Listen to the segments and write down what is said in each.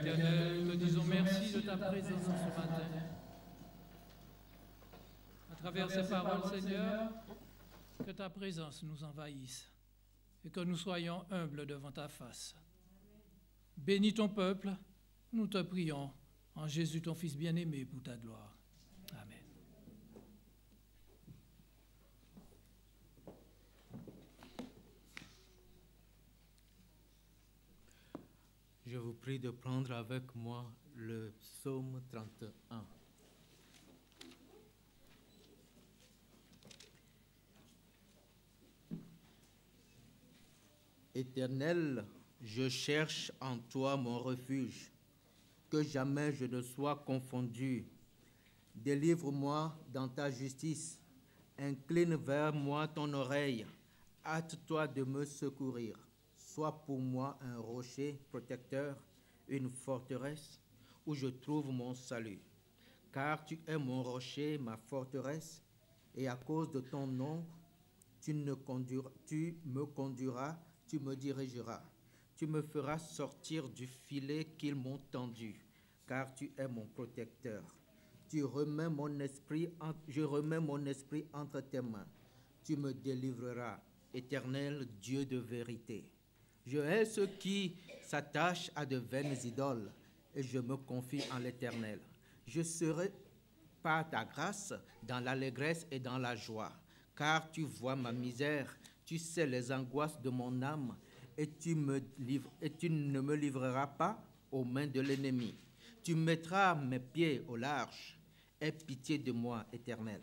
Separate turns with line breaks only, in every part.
éternel, te disons merci de ta présence ce matin. À travers ces paroles, Seigneur, que ta présence nous envahisse et que nous soyons humbles devant ta face. Bénis ton peuple, nous te prions, en Jésus ton Fils bien-aimé, pour ta gloire. Amen.
Je vous prie de prendre avec moi le psaume 31. Éternel, je cherche en toi mon refuge, que jamais je ne sois confondu. Délivre-moi dans ta justice, incline vers moi ton oreille, hâte-toi de me secourir. Sois pour moi un rocher protecteur, une forteresse où je trouve mon salut. Car tu es mon rocher, ma forteresse, et à cause de ton nom, tu me conduiras, tu me dirigeras. Tu me feras sortir du filet qu'ils m'ont tendu, car tu es mon protecteur. Je remets mon esprit entre tes mains. Tu me délivreras, Éternel Dieu de vérité. Je hais ceux qui s'attachent à de vaines idoles, et je me confie en l'Éternel. Je serai par ta grâce dans l'allégresse et dans la joie, car tu vois ma misère, tu sais les angoisses de mon âme, et tu ne me livreras pas aux mains de l'ennemi. Tu mettras mes pieds au large. Aie pitié de moi, Éternel,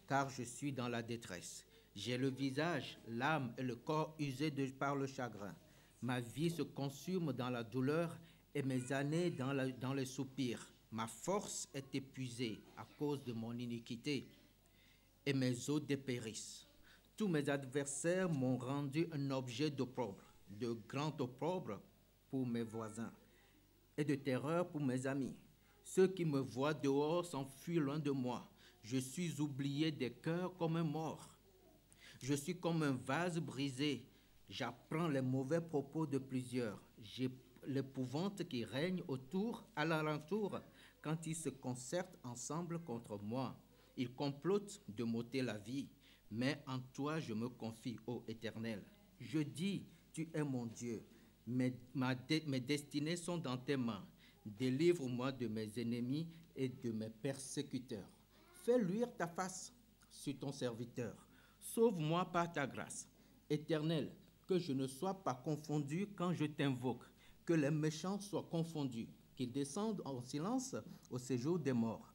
car je suis dans la détresse. J'ai le visage, l'âme et le corps usés par le chagrin. Ma vie se consume dans la douleur et mes années dans les soupirs. Ma force est épuisée à cause de mon iniquité et mes os dépérissent. Tous mes adversaires m'ont rendu un objet d'opprobre, de grand opprobre pour mes voisins et de terreur pour mes amis. Ceux qui me voient dehors s'enfuient loin de moi. Je suis oublié des cœurs comme un mort. Je suis comme un vase brisé. J'apprends les mauvais propos de plusieurs. J'ai l'épouvante qui règne à l'alentour, quand ils se concertent ensemble contre moi. Ils complotent de m'ôter la vie. Mais en toi je me confie, ô Éternel. Je dis, tu es mon Dieu. Mes destinées sont dans tes mains. Délivre-moi de mes ennemis et de mes persécuteurs. Fais luire ta face sur ton serviteur. Sauve-moi par ta grâce. Éternel, que je ne sois pas confondu quand je t'invoque, que les méchants soient confondus, qu'ils descendent en silence au séjour des morts,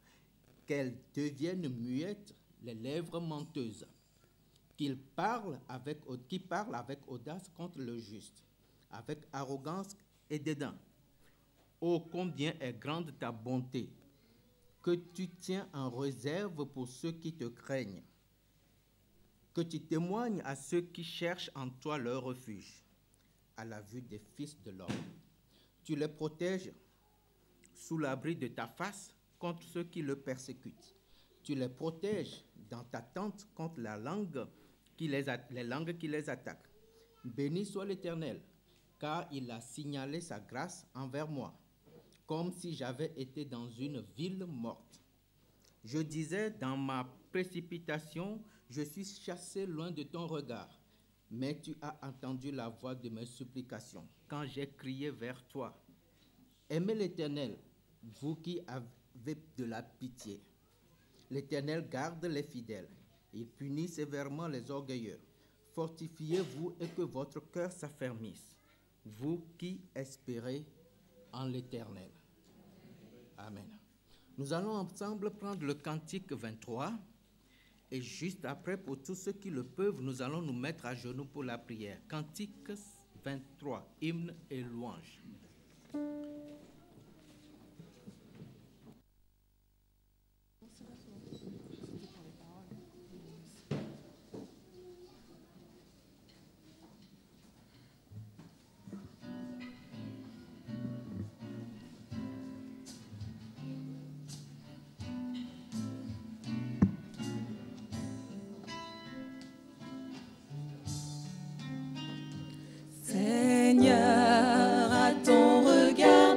qu'elles deviennent muettes les lèvres menteuses, qui parlent avec audace contre le juste, avec arrogance et dédain. Oh, combien est grande ta bonté, que tu tiens en réserve pour ceux qui te craignent, que tu témoignes à ceux qui cherchent en toi leur refuge, à la vue des fils de l'homme. Tu les protèges sous l'abri de ta face contre ceux qui le persécutent. Tu les protèges dans ta tente contre les langues qui les attaquent. Béni soit l'Éternel, car il a signalé sa grâce envers moi, comme si j'avais été dans une ville morte. Je disais dans ma précipitation, je suis chassé loin de ton regard, mais tu as entendu la voix de mes supplications quand j'ai crié vers toi. Aimez l'Éternel, vous qui avez de la pitié. L'Éternel garde les fidèles, il punit sévèrement les orgueilleux. Fortifiez-vous et que votre cœur s'affermisse, vous qui espérez en l'Éternel. Amen. Nous allons ensemble prendre le cantique 23 et juste après, pour tous ceux qui le peuvent, nous allons nous mettre à genoux pour la prière. Cantique 23, hymne et louange.
Seigneur, à ton regard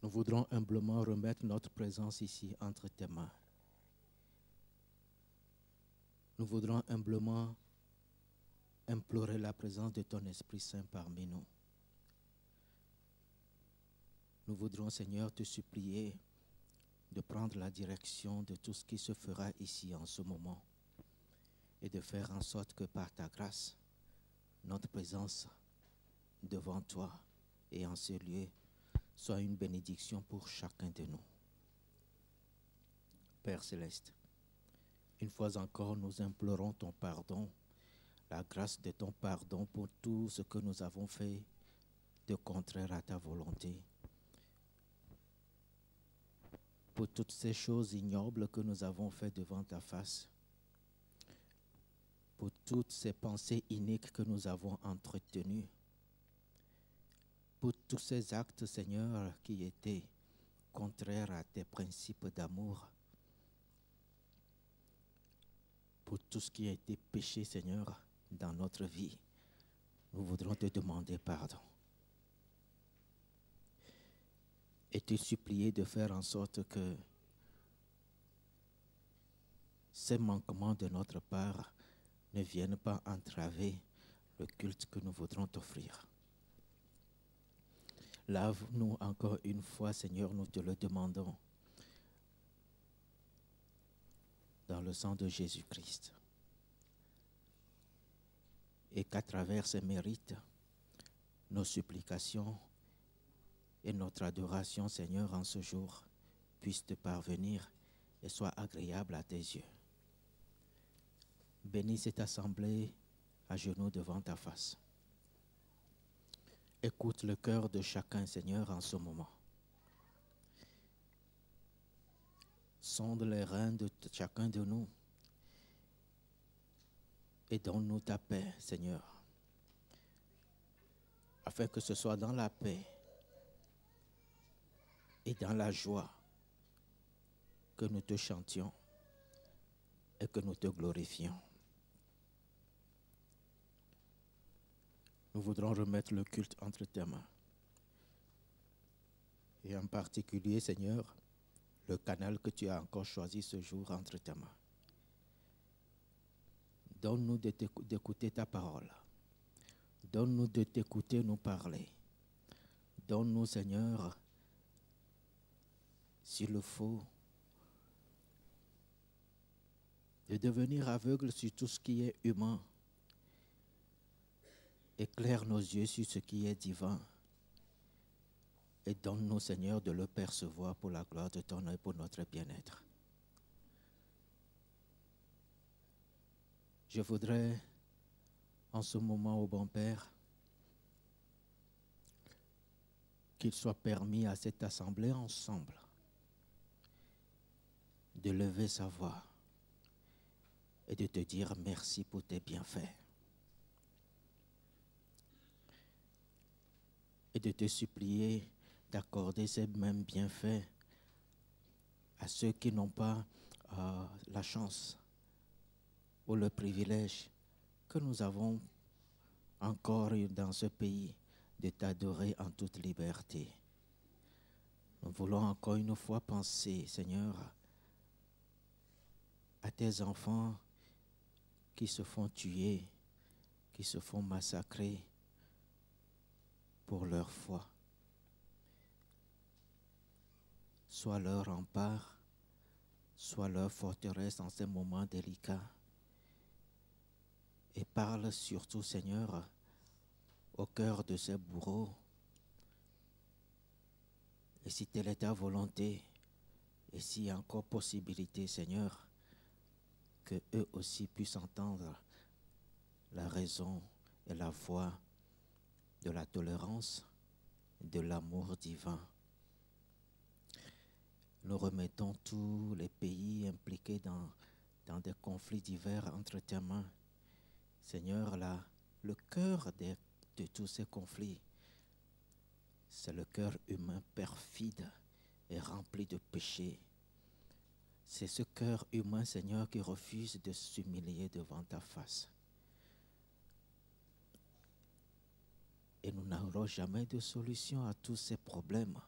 Nous voudrons humblement remettre notre présence ici entre tes mains. Nous voudrons humblement implorer la présence de ton Esprit Saint parmi nous. Nous voudrons, Seigneur, te supplier de prendre la direction de tout ce qui se fera ici en ce moment et de faire en sorte que par ta grâce, notre présence devant toi et en ce lieu soit une bénédiction pour chacun de nous. Père Céleste, une fois encore, nous implorons ton pardon, la grâce de ton pardon pour tout ce que nous avons fait de contraire à ta volonté, pour toutes ces choses ignobles que nous avons fait devant ta face, pour toutes ces pensées iniques que nous avons entretenues, pour tous ces actes, Seigneur, qui étaient contraires à tes principes d'amour, pour tout ce qui a été péché, Seigneur, dans notre vie, nous voudrons te demander pardon. Et te supplier de faire en sorte que ces manquements de notre part ne viennent pas entraver le culte que nous voudrons t'offrir. Lave-nous encore une fois, Seigneur, nous te le demandons, dans le sang de Jésus-Christ. Et qu'à travers ses mérites, nos supplications et notre adoration, Seigneur, en ce jour, puissent te parvenir et soient agréables à tes yeux. Bénis cette assemblée à genoux devant ta face. Écoute le cœur de chacun, Seigneur, en ce moment. Sonde les reins de chacun de nous et donne-nous ta paix, Seigneur, afin que ce soit dans la paix et dans la joie que nous te chantions et que nous te glorifions. Nous voudrons remettre le culte entre tes mains. Et en particulier, Seigneur, le canal que tu as encore choisi ce jour entre tes mains. Donne-nous d'écouter ta parole. Donne-nous de t'écouter nous parler. Donne-nous, Seigneur, s'il le faut, de devenir aveugle sur tout ce qui est humain. Éclaire nos yeux sur ce qui est divin. Et donne-nous, Seigneur, de le percevoir pour la gloire de ton nom et pour notre bien-être. Je voudrais, en ce moment, au bon Père, qu'il soit permis à cette assemblée ensemble de lever sa voix et de te dire merci pour tes bienfaits. Et de te supplier d'accorder ces mêmes bienfaits à ceux qui n'ont pas la chance ou le privilège que nous avons encore dans ce pays de t'adorer en toute liberté. Nous voulons encore une fois penser, Seigneur, à tes enfants qui se font tuer, qui se font massacrer pour leur foi. Sois leur rempart, sois leur forteresse en ces moments délicats. Et parle surtout, Seigneur, au cœur de ces bourreaux. Et si telle est ta volonté, et s'il y a encore possibilité, Seigneur, que eux aussi puissent entendre la raison et la voix de la tolérance, de l'amour divin. Nous remettons tous les pays impliqués dans des conflits divers entre tes mains. Seigneur, le cœur de tous ces conflits, c'est le cœur humain perfide et rempli de péché. C'est ce cœur humain, Seigneur, qui refuse de s'humilier devant ta face. Et nous n'aurons jamais de solution à tous ces problèmes,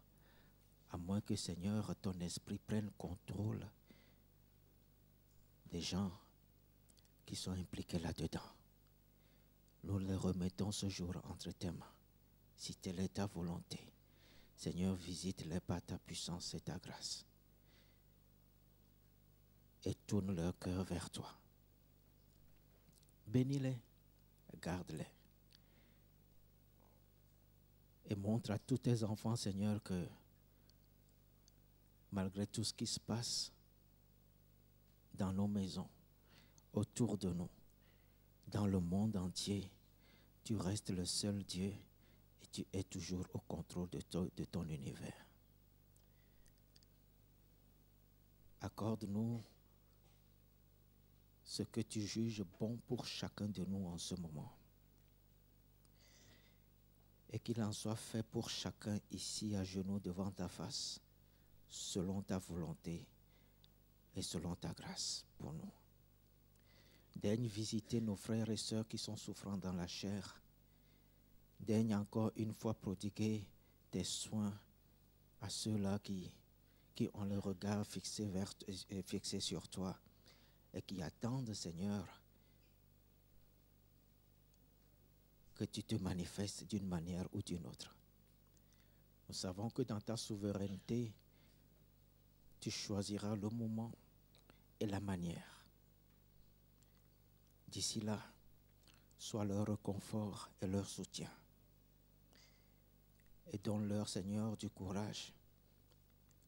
à moins que, Seigneur, ton esprit prenne contrôle des gens qui sont impliqués là-dedans. Nous les remettons ce jour entre tes mains. Si telle est ta volonté, Seigneur, visite-les par ta puissance et ta grâce. Et tourne leur cœur vers toi. Bénis-les, garde-les. Et montre à tous tes enfants, Seigneur, que malgré tout ce qui se passe dans nos maisons, autour de nous, dans le monde entier, tu restes le seul Dieu et tu es toujours au contrôle de ton univers. Accorde-nous ce que tu juges bon pour chacun de nous en ce moment. Et qu'il en soit fait pour chacun ici à genoux devant ta face, selon ta volonté et selon ta grâce pour nous. Daigne visiter nos frères et sœurs qui sont souffrants dans la chair. Daigne encore une fois prodiguer tes soins à ceux-là qui ont le regard fixé sur toi et qui attendent, Seigneur, que tu te manifestes d'une manière ou d'une autre. Nous savons que dans ta souveraineté, tu choisiras le moment et la manière. D'ici là, sois leur réconfort et leur soutien. Et donne-leur, Seigneur, du courage,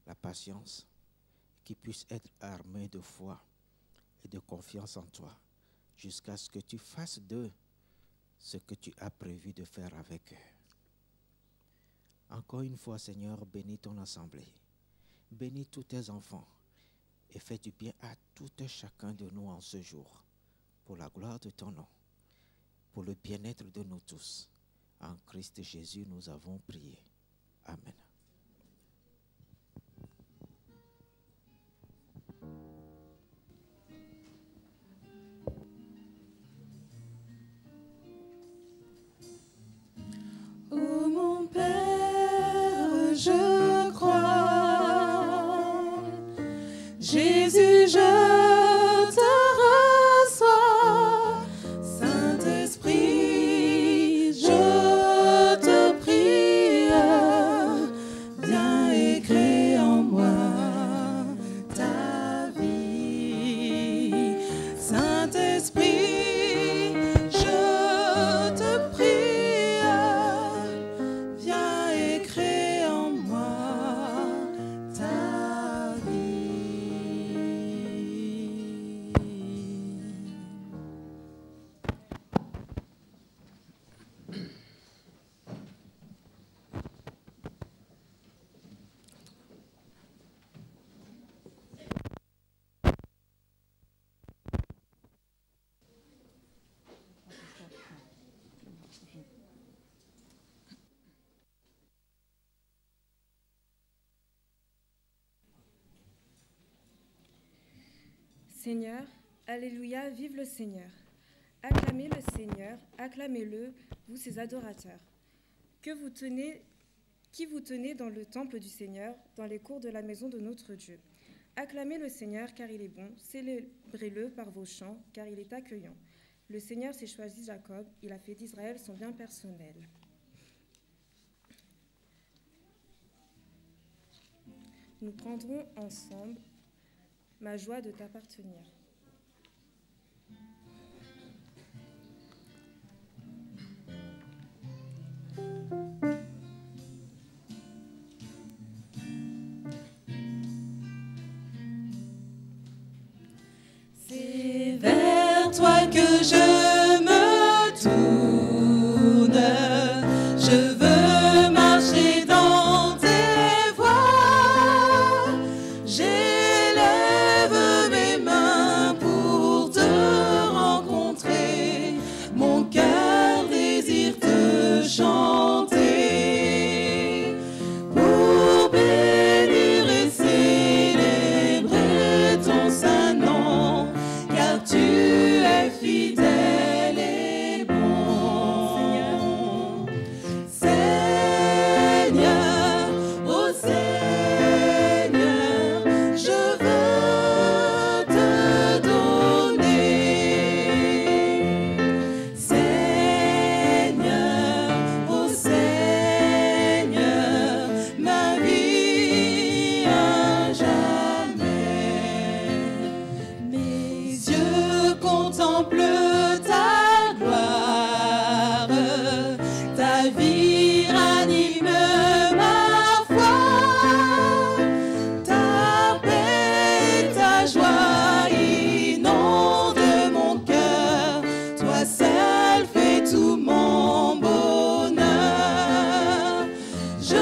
la patience, qu'ils puissent être armés de foi et de confiance en toi, jusqu'à ce que tu fasses d'eux ce que tu as prévu de faire avec eux. Encore une fois, Seigneur, bénis ton assemblée. Bénis tous tes enfants et fais du bien à tout et chacun de nous en ce jour, pour la gloire de ton nom, pour le bien-être de nous tous. En Christ Jésus, nous avons prié. Amen.
Ô mon Père, je crois, Jésus, je te reçois, Saint-Esprit, je te prie,
Seigneur, alléluia, vive le Seigneur. Acclamez le Seigneur, acclamez-le, vous ses adorateurs. Qui vous tenez dans le temple du Seigneur, dans les cours de la maison de notre Dieu. Acclamez le Seigneur, car il est bon, célébrez-le par vos chants, car il est accueillant. Le Seigneur s'est choisi Jacob, il a fait d'Israël son bien personnel. Nous prendrons ensemble ma joie de t'appartenir.
C'est vers toi que je me tourne, je veux marcher dans tes voies, j'élève mes mains pour te rencontrer, mon cœur désire te chanter, pour bénir et célébrer ton saint nom, car tu es fidèle et bon. Seigneur, ô Seigneur, je veux te donner. Seigneur, ô Seigneur, ma vie à jamais. Mes yeux contemplent ta gloire, ta vie ranime ma foi, ta paix et ta joie inondent mon cœur, toi seul fais tout mon bonheur. Je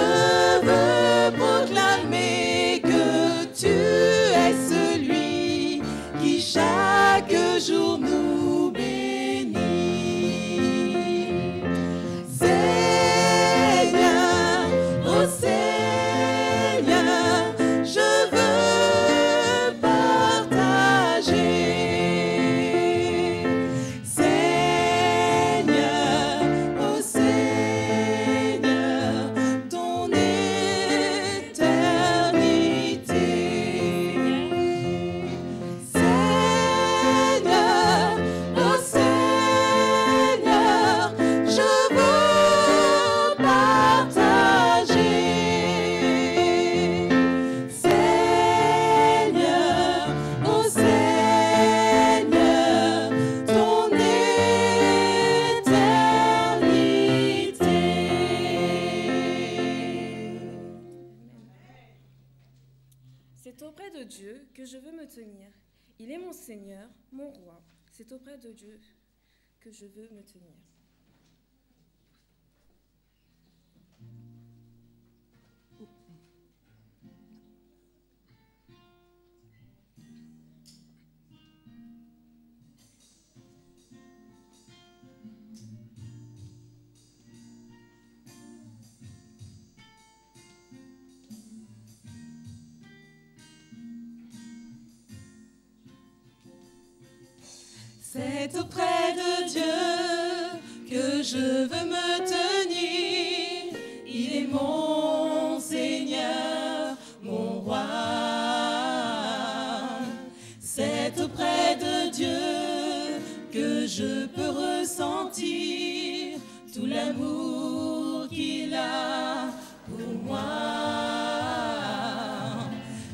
veux proclamer que tu es celui qui chaque jour nous bénit. Seigneur, ô Seigneur, je veux partager. Seigneur, ô Seigneur, ton éternité. Seigneur, ô Seigneur, je veux partager. Seigneur, ô Seigneur, ton éternité.
C'est auprès de Dieu que je veux me tenir. Il est mon Seigneur, mon roi. C'est auprès de Dieu que je veux me tenir.
C'est auprès de Dieu que je veux me tenir. Il est mon Seigneur, mon roi. C'est auprès de Dieu que je peux ressentir tout l'amour qu'il a pour moi.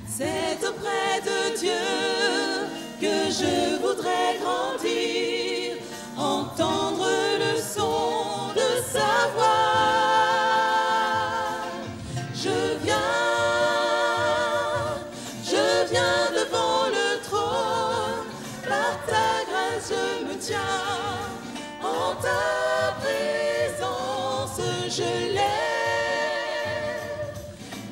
C'est auprès de Dieu que je voudrais grandir, entendre le son de sa voix. Je viens devant le trône, par ta grâce je me tiens, en ta présence je lève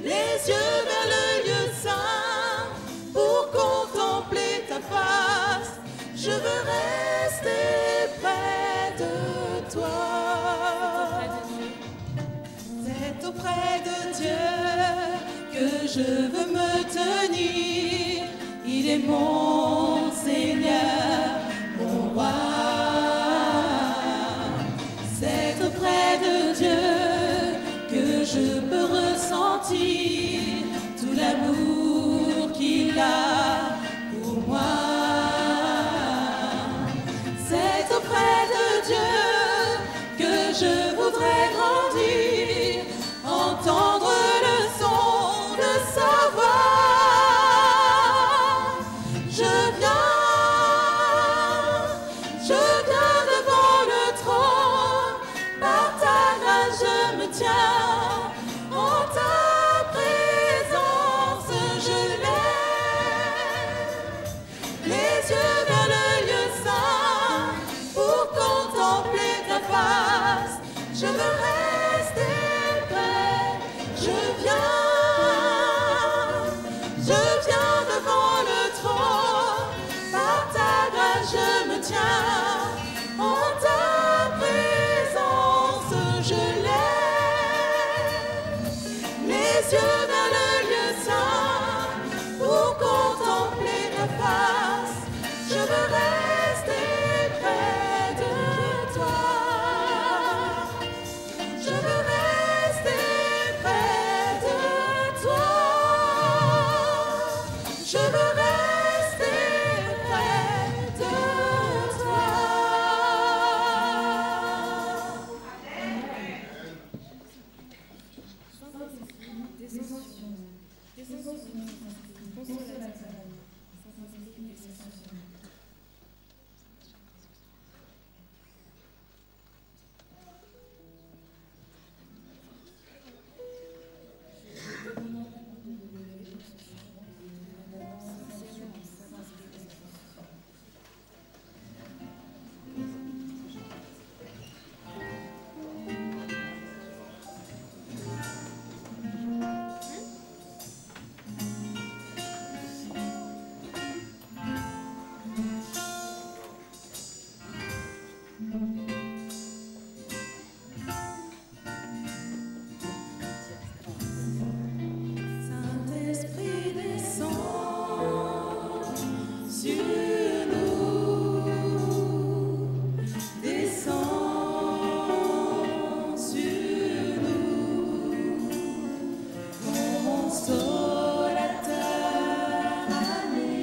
les yeux vers le lieu saint pour contempler ta face. Je veux rester près de toi. C'est auprès de Dieu que je veux me tenir. Il est mon Seigneur, mon roi. C'est auprès de Dieu que je peux ressentir tout l'amour qu'il a pour moi. C'est auprès de Dieu que je voudrais grandir, entendre le son de sa voix. Je viens devant le trône, par ta grâce je me tiens, en ta présence je lève les yeux vers le lieu saint pour contempler ta face. Je veux rester près, je viens devant le trône, par ta grâce je me tiens, en ta présence je lève les yeux vers le lieu saint pour contempler ta face. Je veux rester près de toi. Je veux rester près de toi. Je veux rester près de toi. Saint-Esprit descend sur nous, descend sur nous, consolateur ami,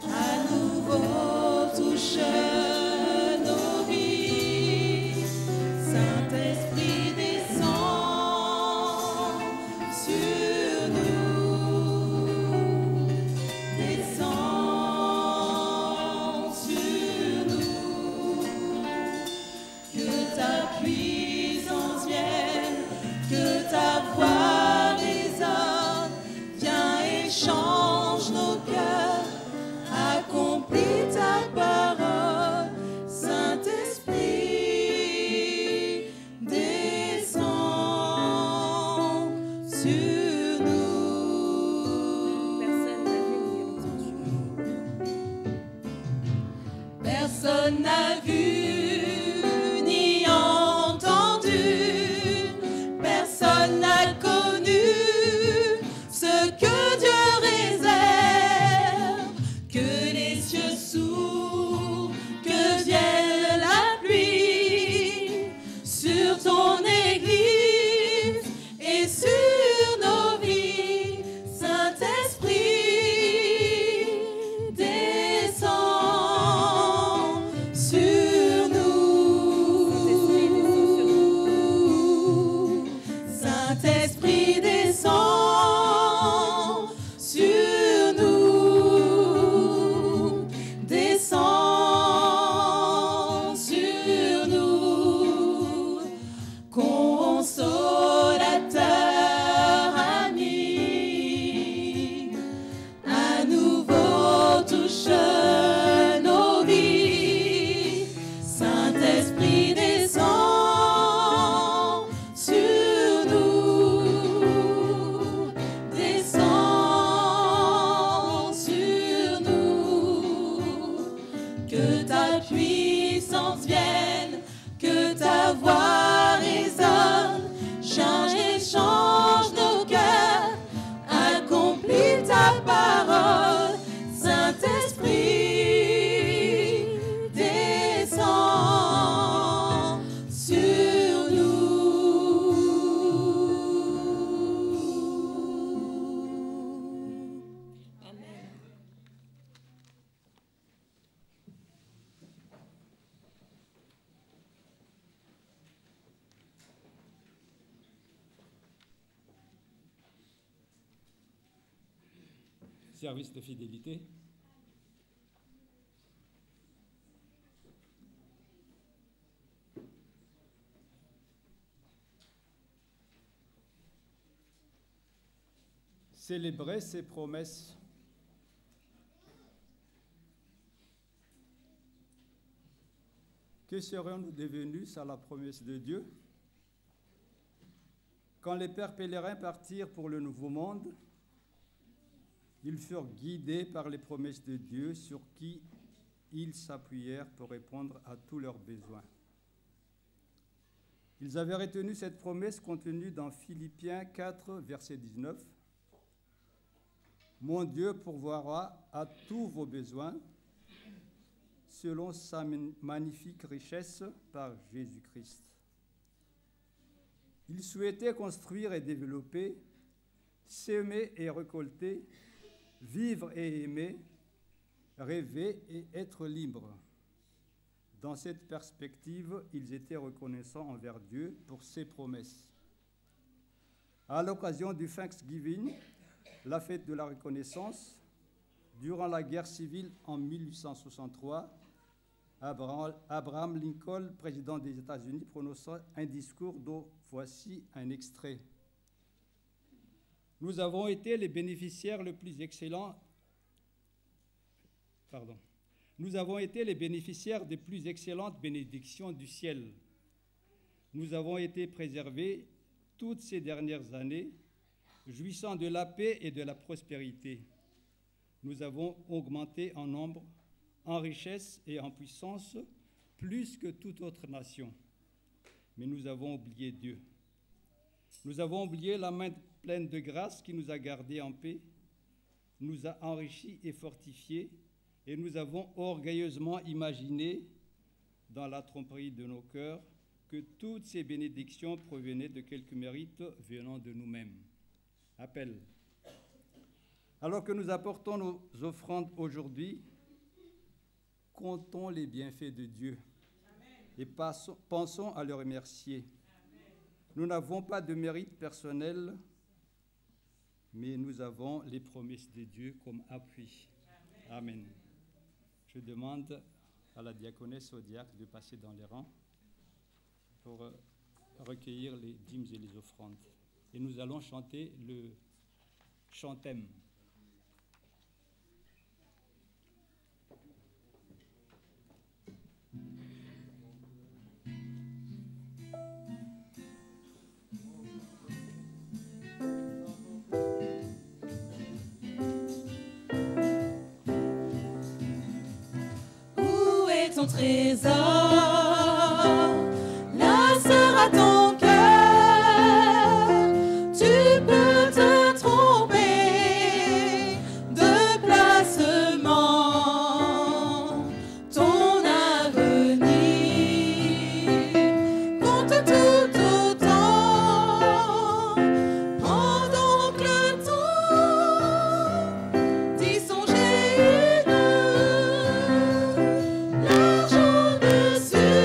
à nouveau touche nos vies. Saint-Esprit descend sur nous, descend sur nous, que ta puissance vienne, que ta voix résonne, viens et change nos cœurs, accomplis ta parole. Saint-Esprit descend sur nous. Personne n'a vu ni entendu, personne n'a connu ce que Dieu réserve, que les cieux s'ouvrent, que vienne la pluie sur ton Église et sur nos vies. Saint-Esprit descend sur nous. Saint-Esprit descend sur nous, descend sur nous, consolateur ami, à nouveau touche nos vies. Saint-Esprit descend sur nous, descend sur nous, que ta puissance vienne, que ta voix résonne, change et change nos cœurs, accomplis ta parole.
service de fidélité. Célébrer ses promesses. Que serions-nous devenus sans la promesse de Dieu? Quand les pères pèlerins partirent pour le Nouveau Monde, ils furent guidés par les promesses de Dieu sur qui ils s'appuyèrent pour répondre à tous leurs besoins. Ils avaient retenu cette promesse contenue dans Philippiens 4, verset 19. « Mon Dieu pourvoira à tous vos besoins selon sa magnifique richesse par Jésus-Christ. » Ils souhaitaient construire et développer, s'aimer et récolter, vivre et aimer, rêver et être libres. Dans cette perspective, ils étaient reconnaissants envers Dieu pour ses promesses. À l'occasion du Thanksgiving, la fête de la reconnaissance, durant la guerre civile en 1863, Abraham Lincoln, président des États-Unis, prononça un discours dont voici un extrait. Nous avons été les bénéficiaires les plus excellents. Nous avons été les bénéficiaires des plus excellentes bénédictions du ciel. Nous avons été préservés toutes ces dernières années, jouissant de la paix et de la prospérité. Nous avons augmenté en nombre, en richesse et en puissance, plus que toute autre nation. Mais nous avons oublié Dieu. Nous avons oublié la main pleine de grâce qui nous a gardés en paix, nous a enrichis et fortifiés, et nous avons orgueilleusement imaginé, dans la tromperie de nos cœurs, que toutes ces bénédictions provenaient de quelques mérites venant de nous-mêmes. Appel. Alors que nous apportons nos offrandes aujourd'hui, comptons les bienfaits de Dieu. Amen. Et pensons à le remercier. Amen. Nous n'avons pas de mérite personnel, mais nous avons les promesses de Dieu comme appui. Amen. Amen. Je demande à la diaconesse, au diacre, de passer dans les rangs pour recueillir les dîmes et les offrandes. Et nous allons chanter le chantème.
Où est ton trésor? Là sera ton cœur. Tu peux te tromper de placement. Ton avenir compte tout autant. Prends donc le temps d'y songer une. L'argent ne suffit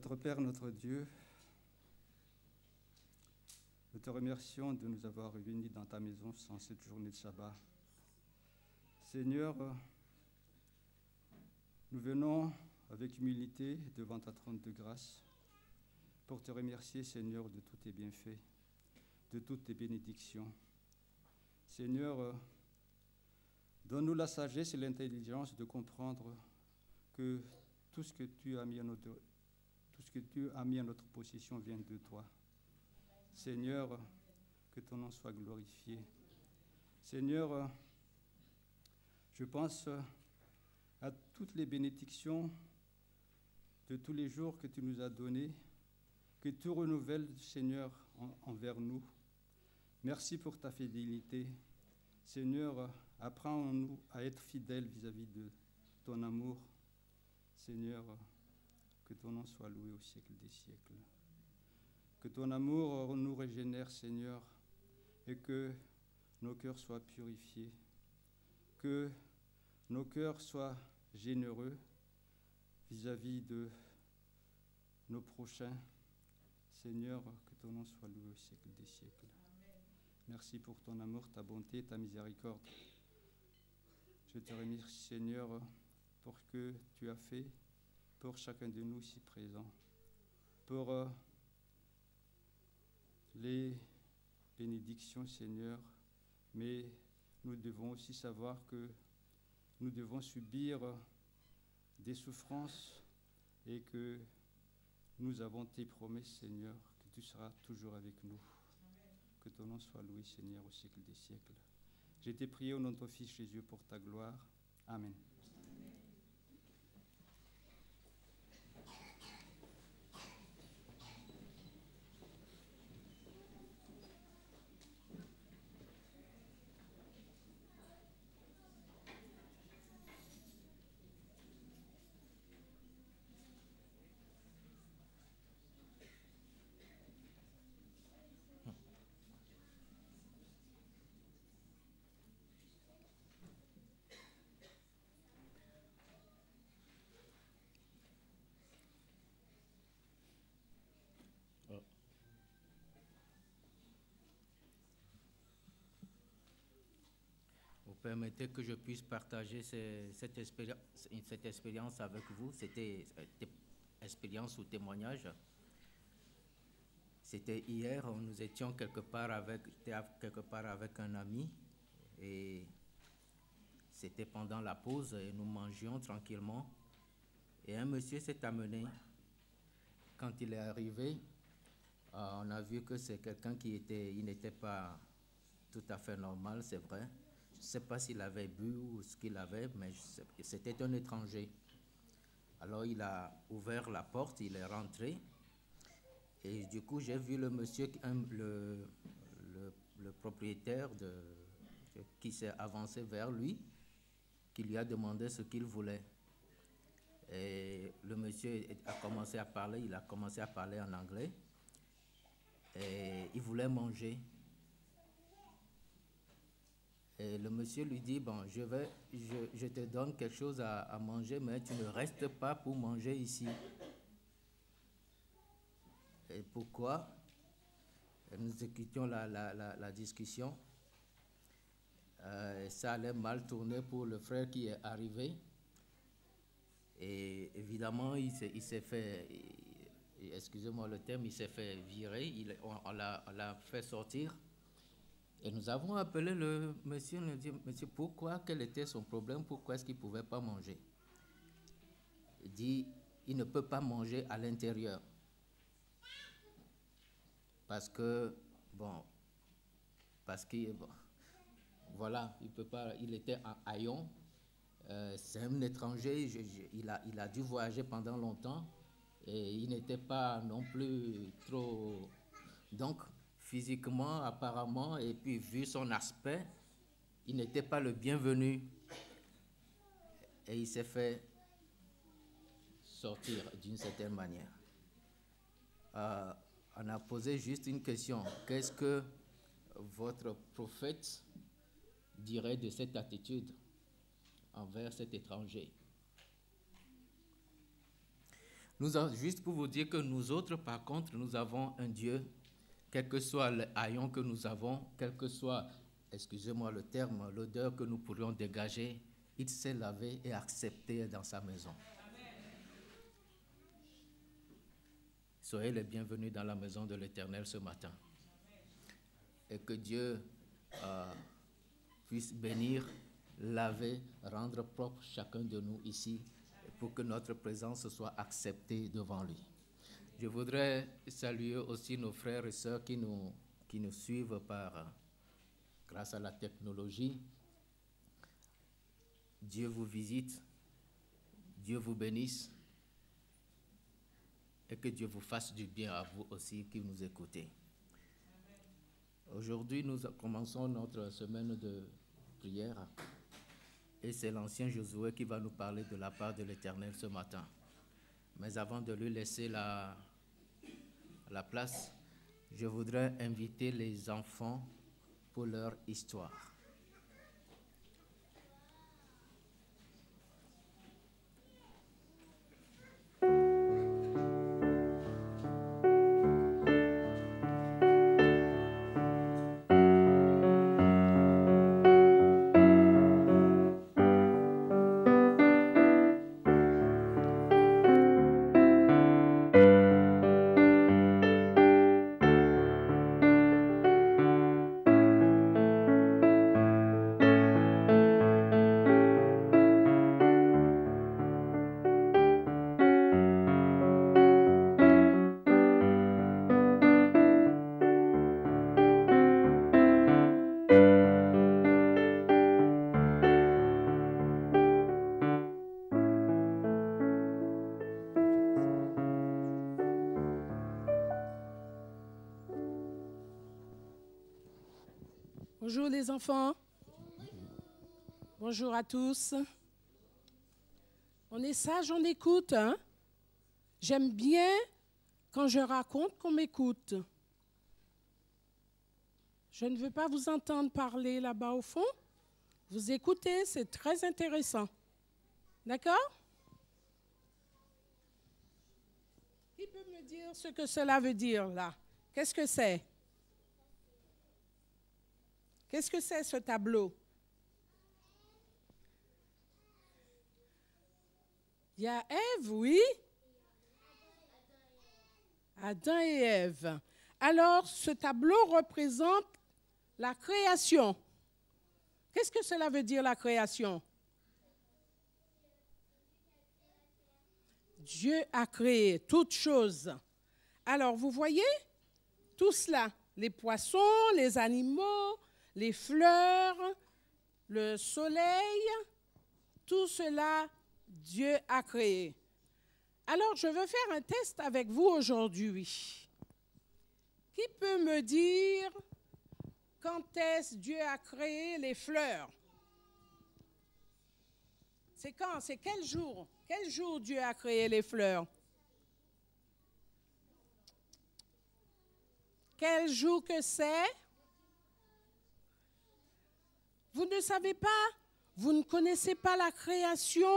Notre Père, notre Dieu, nous te remercions de nous avoir réunis dans ta maison en cette journée de sabbat. Seigneur, nous venons avec humilité devant ta trône de grâce pour te remercier, Seigneur, de tous tes bienfaits, de toutes tes bénédictions. Seigneur, donne-nous la sagesse et l'intelligence de comprendre que tout ce que tu as mis à notre possession vient de toi. Seigneur, que ton nom soit glorifié. Seigneur, je pense à toutes les bénédictions de tous les jours que tu nous as donnés, que tu renouvelles, Seigneur, envers nous. Merci pour ta fidélité. Seigneur, apprends-nous à être fidèles vis-à-vis de ton amour. Seigneur, que ton nom soit loué au siècle des siècles. Que ton amour nous régénère, Seigneur, et que nos cœurs soient purifiés. Que nos cœurs soient généreux vis-à-vis de nos prochains. Seigneur, que ton nom soit loué au siècle des siècles. Merci pour ton amour, ta bonté, ta miséricorde. Je te remercie, Seigneur, pour ce que tu as fait pour chacun de nous ici présents, pour les bénédictions, Seigneur, mais nous devons aussi savoir que nous devons subir des souffrances et que nous avons tes promesses, Seigneur, que tu seras toujours avec nous. Que ton nom soit loué, Seigneur, au siècle des siècles. J'ai été prié au nom de ton Fils Jésus pour ta gloire. Amen.
Vous permettez que je puisse partager cette expérience avec vous. C'était expérience ou témoignage. C'était hier, nous étions quelque part avec un ami et c'était pendant la pause et nous mangions tranquillement et un monsieur s'est amené. Quand il est arrivé, on a vu que c'est quelqu'un il n'était pas tout à fait normal, c'est vrai. Je ne sais pas s'il avait bu ou ce qu'il avait, mais c'était un étranger. Alors il a ouvert la porte, il est rentré. Et du coup, j'ai vu le monsieur, le propriétaire qui s'est avancé vers lui, qui lui a demandé ce qu'il voulait. Et le monsieur a commencé à parler, il a commencé à parler en anglais. Et il voulait manger. Et le monsieur lui dit, bon, je te donne quelque chose à manger, mais tu ne restes pas pour manger ici. Et pourquoi? Et nous écoutions la discussion. Ça allait mal tourner pour le frère qui est arrivé. Et évidemment, il s'est fait, excusez-moi le terme, il s'est fait virer, on l'a fait sortir. Et nous avons appelé le monsieur, nous dit, monsieur, pourquoi, quel était son problème, pourquoi est-ce qu'il ne pouvait pas manger? Il dit, il ne peut pas manger à l'intérieur. Parce que, voilà, il peut pas, il était en haillons, c'est un étranger, il a dû voyager pendant longtemps et il n'était pas non plus trop, donc physiquement apparemment et puis vu son aspect, il n'était pas le bienvenu et il s'est fait sortir d'une certaine manière. On a posé juste une question. Qu'est-ce que votre prophète dirait de cette attitude envers cet étranger? Juste pour vous dire que nous autres, par contre, nous avons un Dieu, quel que soit le haillon que nous avons, quel que soit, excusez-moi le terme, l'odeur que nous pourrions dégager, il s'est lavé et accepté dans sa maison. Soyez les bienvenus dans la maison de l'Éternel ce matin. Et que Dieu puisse bénir, laver, rendre propre chacun de nous ici pour que notre présence soit acceptée devant lui. Je voudrais saluer aussi nos frères et sœurs qui nous suivent grâce à la technologie. Dieu vous visite, Dieu vous bénisse et que Dieu vous fasse du bien à vous aussi qui nous écoutez. Aujourd'hui, nous commençons notre semaine de prière et c'est l'ancien Josué qui va nous parler de la part de l'Éternel ce matin. Mais avant de lui laisser la place, je voudrais inviter les enfants pour leur histoire.
Bonjour les enfants. Bonjour à tous. On est sage, on écoute. Hein? J'aime bien quand je raconte qu'on m'écoute. Je ne veux pas vous entendre parler là-bas au fond. Vous écoutez, c'est très intéressant. D'accord? Qui peut me dire ce que cela veut dire là? Qu'est-ce que c'est? Qu'est-ce que c'est ce tableau? Il y a Ève, oui? Adam et Ève. Alors, ce tableau représente la création. Qu'est-ce que cela veut dire, la création? Dieu a créé toutes choses. Alors, vous voyez, tout cela, les poissons, les animaux, les fleurs, le soleil, tout cela, Dieu a créé. Alors, je veux faire un test avec vous aujourd'hui. Qui peut me dire quand est-ce Dieu a créé les fleurs? C'est quand? C'est quel jour? Quel jour Dieu a créé les fleurs? Quel jour que c'est? Vous ne savez pas? Vous ne connaissez pas la création?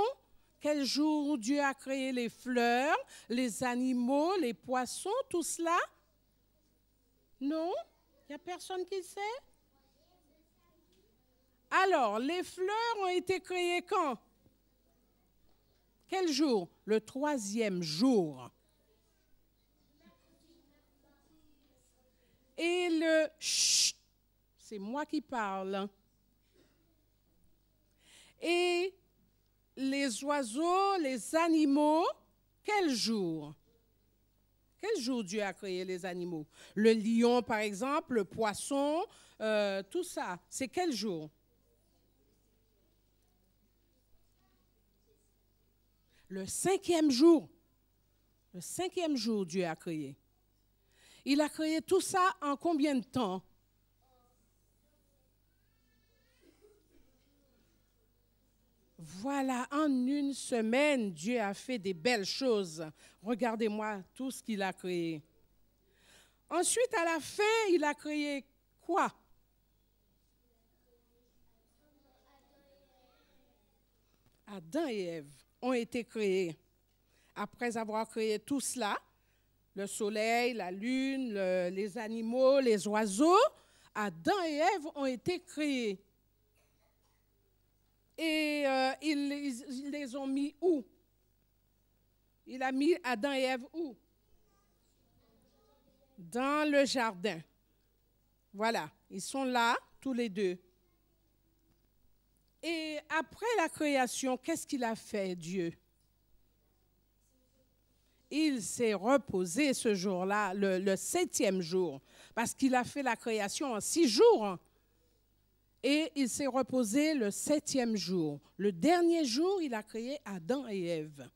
Quel jour Dieu a créé les fleurs, les animaux, les poissons, tout cela? Non? Il n'y a personne qui sait? Alors, les fleurs ont été créées quand? Quel jour? Le 3e jour. Et le chut, c'est moi qui parle. Et les oiseaux, les animaux, quel jour? Quel jour Dieu a créé les animaux? Le lion, par exemple, le poisson, tout ça, c'est quel jour? Le 5e jour. Le 5e jour, Dieu a créé. Il a créé tout ça en combien de temps? Voilà, en une semaine, Dieu a fait des belles choses. Regardez-moi tout ce qu'il a créé. Ensuite, à la fin, il a créé quoi? Adam et Ève ont été créés. après avoir créé tout cela, le soleil, la lune, les animaux, les oiseaux, Adam et Ève ont été créés. Et ils les ont mis où? Il a mis Adam et Ève où? Dans le jardin. Voilà, ils sont là, tous les deux. Et après la création, qu'est-ce qu'il a fait, Dieu? Il s'est reposé ce jour-là, le 7e jour, parce qu'il a fait la création en 6 jours. Et il s'est reposé le 7e jour. Le dernier jour, il a créé Adam et Ève.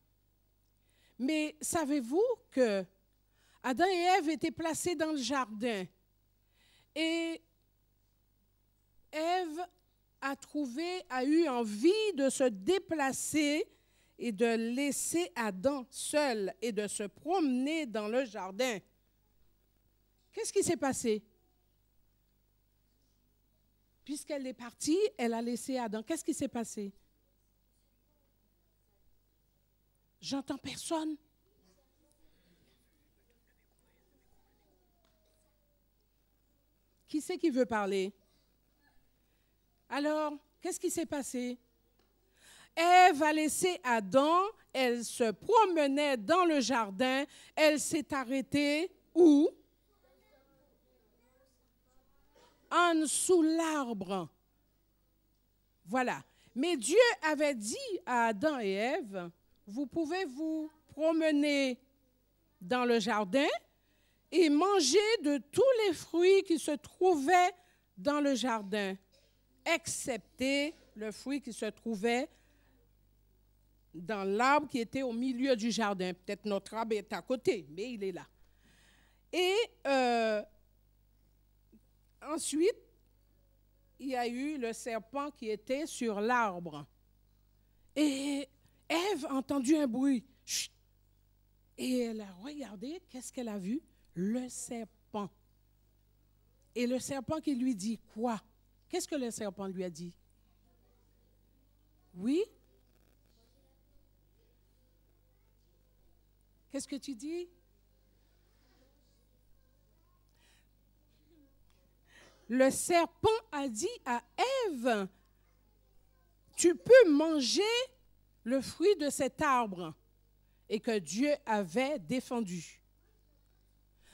Mais savez-vous que Adam et Ève étaient placés dans le jardin? Et Ève a eu envie de se déplacer et de laisser Adam seul et de se promener dans le jardin. Qu'est-ce qui s'est passé? Puisqu'elle est partie, elle a laissé Adam. Qu'est-ce qui s'est passé? J'entends personne. Qui c'est qui veut parler? Alors, qu'est-ce qui s'est passé? Ève a laissé Adam, elle se promenait dans le jardin, elle s'est arrêtée où? En dessous l'arbre. Voilà. Mais Dieu avait dit à Adam et Ève, vous pouvez vous promener dans le jardin et manger de tous les fruits qui se trouvaient dans le jardin, excepté le fruit qui se trouvait dans l'arbre qui était au milieu du jardin. Peut-être notre arbre est à côté, mais il est là. Et ensuite, il y a eu le serpent qui était sur l'arbre. Et Ève a entendu un bruit. Chut. Et elle a regardé, qu'est-ce qu'elle a vu? Le serpent. Et le serpent qui lui dit quoi? Qu'est-ce que le serpent lui a dit? Oui? Qu'est-ce que tu dis? Le serpent a dit à Ève, tu peux manger le fruit de cet arbre, et que Dieu avait défendu.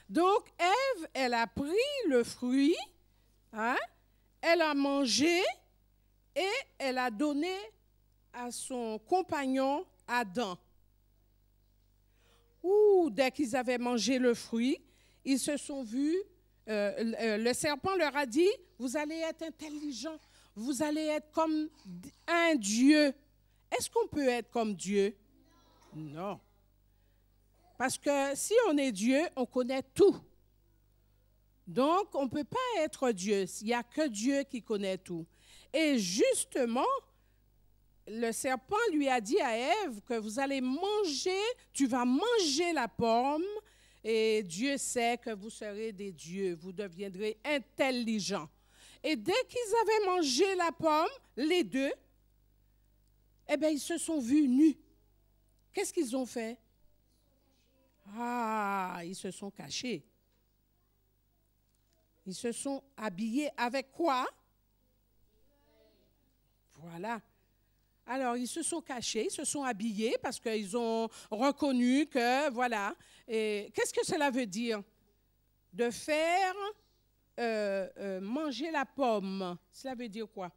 Donc, Ève, elle a pris le fruit, hein, elle a mangé et elle a donné à son compagnon Adam. Dès qu'ils avaient mangé le fruit, ils se sont vus, le serpent leur a dit, vous allez être intelligents, vous allez être comme un Dieu. Est-ce qu'on peut être comme Dieu? Non. Parce que si on est Dieu, on connaît tout. Donc, on ne peut pas être Dieu. Il n'y a que Dieu qui connaît tout. Et justement, le serpent lui a dit à Ève que vous allez manger, tu vas manger la pomme, et Dieu sait que vous serez des dieux, vous deviendrez intelligents. Et dès qu'ils avaient mangé la pomme, les deux, eh bien, ils se sont vus nus. Qu'est-ce qu'ils ont fait? Ils se sont cachés. Ils se sont habillés avec quoi? Voilà. Alors, ils se sont cachés, ils se sont habillés parce qu'ils ont reconnu que, voilà. Et qu'est-ce que cela veut dire? De faire manger la pomme. Cela veut dire quoi?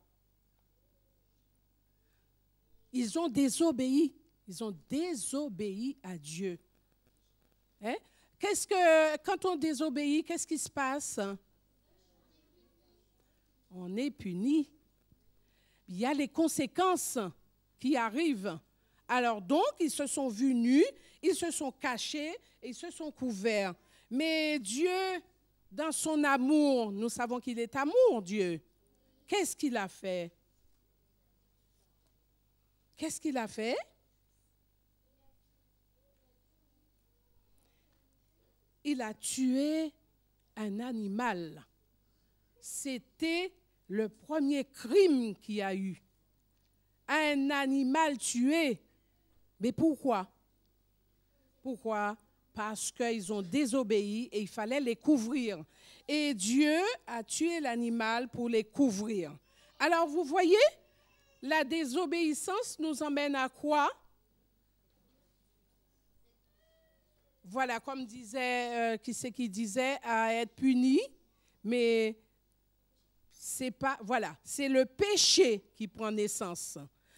Ils ont désobéi. Ils ont désobéi à Dieu. Hein? Quand on désobéit, qu'est-ce qui se passe? On est puni. Il y a les conséquences qui arrivent. Alors donc, ils se sont vus nus, ils se sont cachés, et ils se sont couverts. Mais Dieu, dans son amour, nous savons qu'il est amour, Dieu. Qu'est-ce qu'il a fait? Qu'est-ce qu'il a fait? Il a tué un animal. C'était le premier crime qu'il y a eu. Un animal tué. Mais pourquoi? Pourquoi? Parce qu'ils ont désobéi et il fallait les couvrir. Et Dieu a tué l'animal pour les couvrir. Alors, vous voyez, la désobéissance nous emmène à quoi? Voilà, comme disait, qui c'est qui disait, à être puni, mais c'est pas, voilà, c'est le péché qui prend naissance.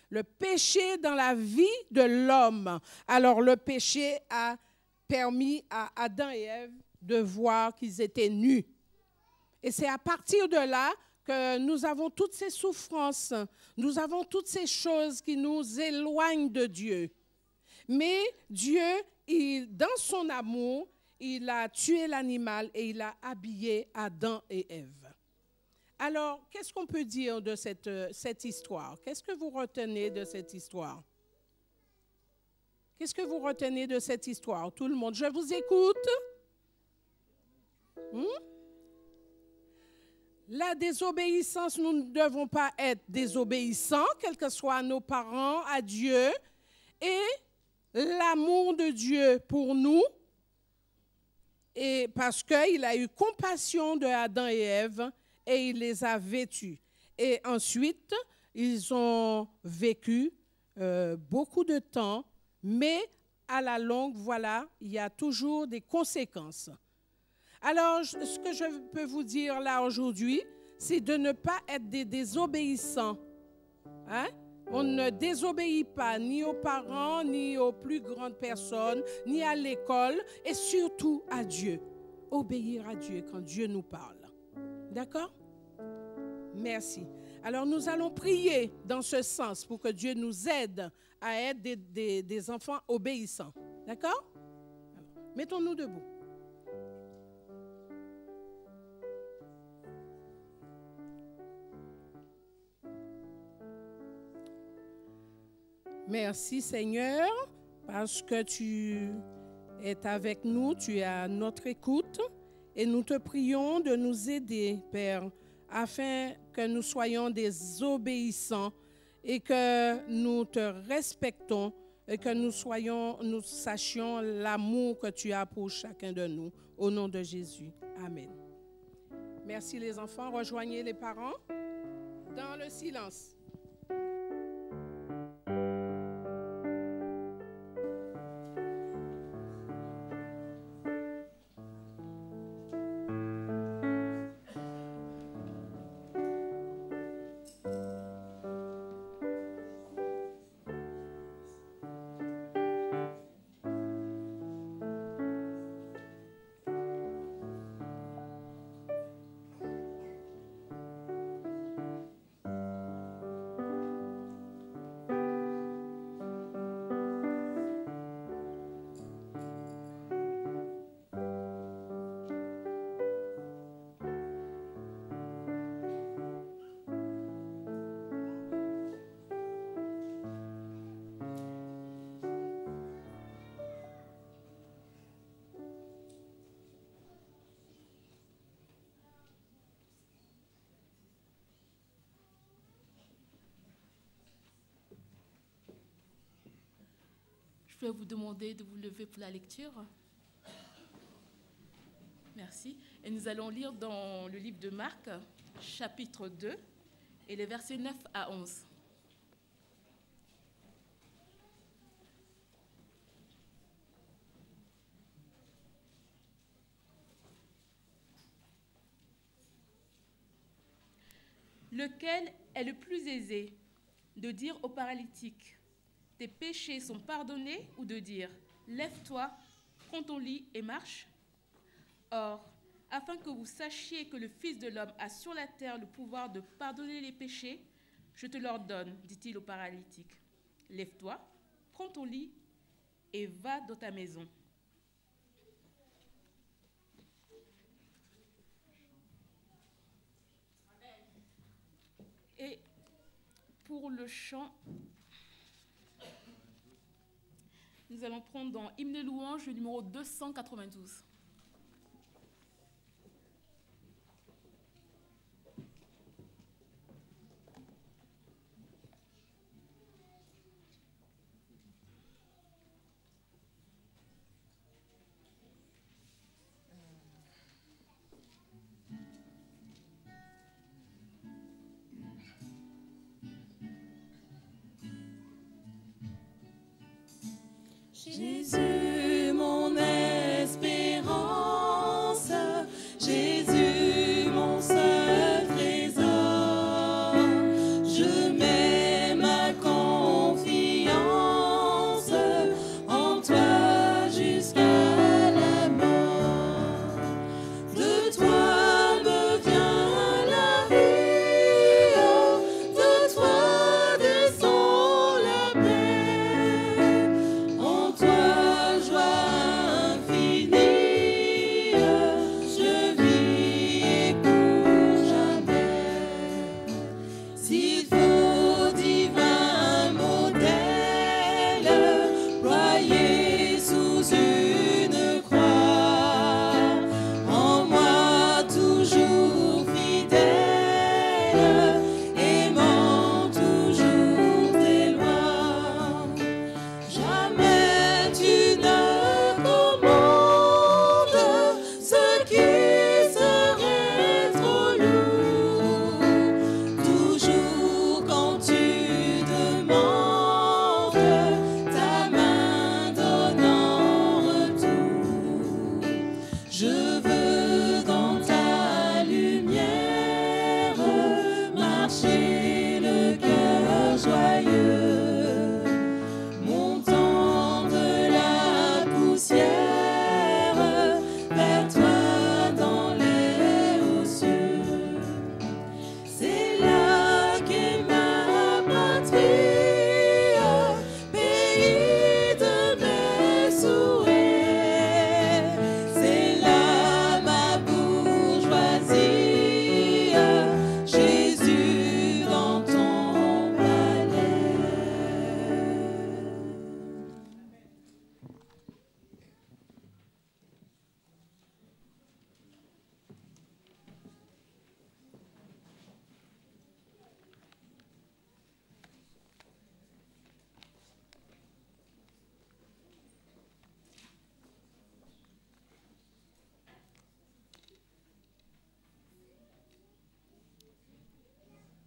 Le péché dans la vie de l'homme. Alors, le péché a permis à Adam et Ève de voir qu'ils étaient nus. Et c'est à partir de là que nous avons toutes ces souffrances, nous avons toutes ces choses qui nous éloignent de Dieu. Mais Dieu, dans son amour, il a tué l'animal et il a habillé Adam et Ève. Alors, qu'est-ce qu'on peut dire de cette histoire? Qu'est-ce que vous retenez de cette histoire? Qu'est-ce que vous retenez de cette histoire? Tout le monde, je vous écoute. La désobéissance, nous ne devons pas être désobéissants, quels que soient nos parents, à Dieu. Et l'amour de Dieu pour nous, et parce qu'il a eu compassion de Adam et Ève, et il les a vêtus. Et ensuite, ils ont vécu beaucoup de temps, mais à la longue, voilà, il y a toujours des conséquences. Alors, ce que je peux vous dire là aujourd'hui, c'est de ne pas être des désobéissants. Hein? On ne désobéit pas ni aux parents, ni aux plus grandes personnes, ni à l'école, et surtout à Dieu. Obéir à Dieu quand Dieu nous parle. D'accord? Merci. Alors, nous allons prier dans ce sens pour que Dieu nous aide à être des enfants obéissants. D'accord? Mettons-nous debout. Merci Seigneur, parce que tu es avec nous, tu es à notre écoute et nous te prions de nous aider, Père, afin que nous soyons des obéissants et que nous te respectons et que nous sachions l'amour que tu as pour chacun de nous. Au nom de Jésus. Amen. Merci les enfants. Rejoignez les parents dans le silence.
Je vais vous demander de vous lever pour la lecture. Merci. Et nous allons lire dans le livre de Marc, chapitre 2, et les versets 9 à 11. Lequel est le plus aisé de dire au paralytique: tes péchés sont pardonnés, ou de dire: lève-toi, prends ton lit et marche? Or, afin que vous sachiez que le Fils de l'homme a sur la terre le pouvoir de pardonner les péchés, je te l'ordonne, dit-il au paralytique. Lève-toi, prends ton lit et va dans ta maison. Et pour le chant, nous allons prendre dans Hymne et louange le numéro 292.
Jésus, mon espérance, Jésus, mon seul trésor, je mets ma confiance en toi jusqu'à la mort. De toi me vient la vie, de toi descend la paix, en toi joie infinie, je vis et pour jamais. S'il faut divin modèle, broyé sous une croix, en moi toujours fidèle, aimant toujours tes lois. Jamais tu ne commandes ce qui serait trop lourd. Toujours quand tu demandes, ta main donne en retour. Je veux dans ta lumière marcher le cœur joyeux, montant de la poussière vers toi dans les hauts cieux. C'est là qu'est ma patrie, pays de mes souhaits. C'est là ma bourgeoisie, Jésus dans ton palais.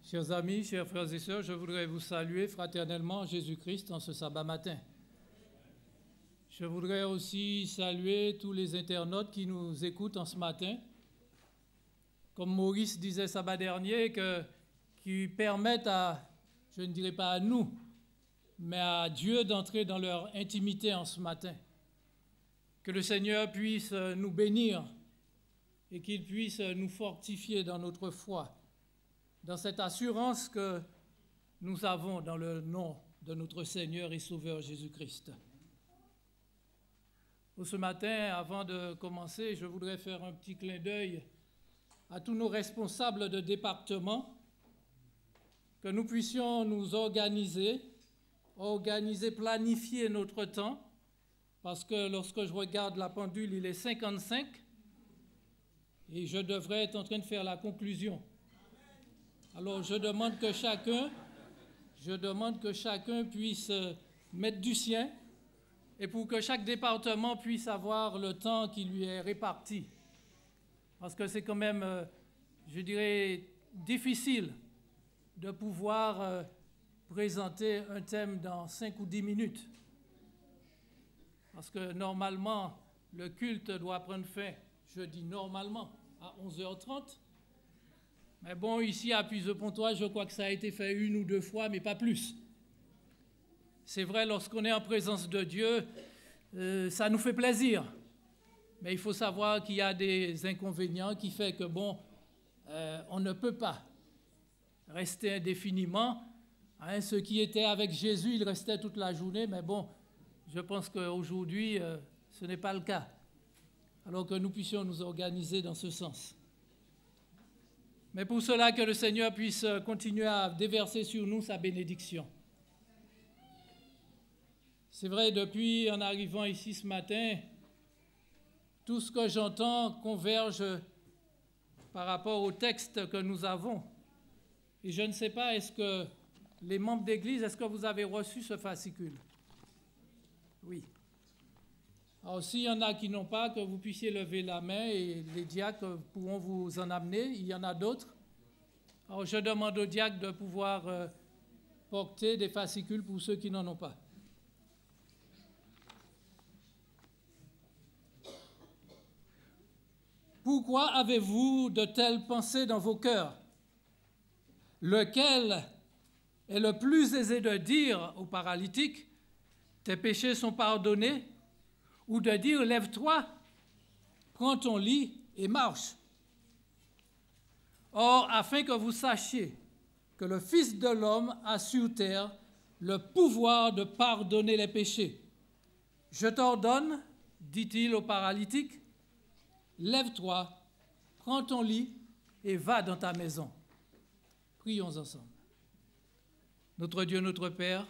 Chers amis, chers frères et sœurs, je voudrais vous saluer fraternellement en Jésus-Christ en ce sabbat matin. Je voudrais aussi saluer tous les internautes qui nous écoutent en ce matin. Comme Maurice disait sabbat dernier, qui permettent à, je ne dirais pas à nous, mais à Dieu d'entrer dans leur intimité en ce matin. Que le Seigneur puisse nous bénir et qu'il puisse nous fortifier dans notre foi, dans cette assurance que nous avons dans le nom de notre Seigneur et Sauveur Jésus-Christ. Pour ce matin, avant de commencer, je voudrais faire un petit clin d'œil à tous nos responsables de département, que nous puissions nous organiser, planifier notre temps, parce que lorsque je regarde la pendule, il est 55 et je devrais être en train de faire la conclusion. Alors je demande que chacun puisse mettre du sien et pour que chaque département puisse avoir le temps qui lui est réparti. Parce que c'est quand même, je dirais, difficile de pouvoir présenter un thème dans 5 ou 10 minutes. Parce que normalement, le culte doit prendre fin, je dis normalement, à 11h30. Mais bon, ici à Puise-Pontoise, je crois que ça a été fait 1 ou 2 fois, mais pas plus. C'est vrai, lorsqu'on est en présence de Dieu, ça nous fait plaisir. Mais il faut savoir qu'il y a des inconvénients qui font que, bon, on ne peut pas rester indéfiniment. Hein, ceux qui étaient avec Jésus, ils restaient toute la journée, mais bon, je pense qu'aujourd'hui, ce n'est pas le cas. Alors que nous puissions nous organiser dans ce sens. Mais pour cela, que le Seigneur puisse continuer à déverser sur nous sa bénédiction. C'est vrai, depuis en arrivant ici ce matin, tout ce que j'entends converge par rapport au texte que nous avons. Et je ne sais pas, est-ce que les membres d'Église, est-ce que vous avez reçu ce fascicule? Oui. Alors, s'il y en a qui n'ont pas, que vous puissiez lever la main et les diacres pourront vous en amener. Il y en a d'autres. Alors, je demande aux diacres de pouvoir porter des fascicules pour ceux qui n'en ont pas. pourquoi avez-vous de telles pensées dans vos cœurs? Lequel est le plus aisé de dire au paralytique, tes péchés sont pardonnés, ou de dire, lève-toi, prends ton lit et marche? Or, afin que vous sachiez que le Fils de l'homme a sur terre le pouvoir de pardonner les péchés, je t'ordonne, dit-il au paralytique, lève-toi, prends ton lit et va dans ta maison. Prions ensemble. Notre Dieu, notre Père,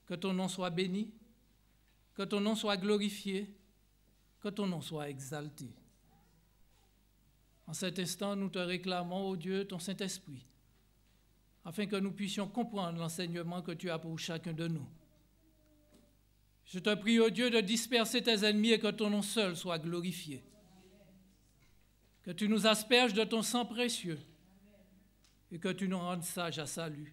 que ton nom soit béni, que ton nom soit glorifié, que ton nom soit exalté. En cet instant, nous te réclamons, ô Dieu, ton Saint-Esprit, afin que nous puissions comprendre l'enseignement que tu as pour chacun de nous. Je te prie, ô Dieu, de disperser tes ennemis et que ton nom seul soit glorifié. Que tu nous asperges de ton sang précieux et que tu nous rendes sages à salut.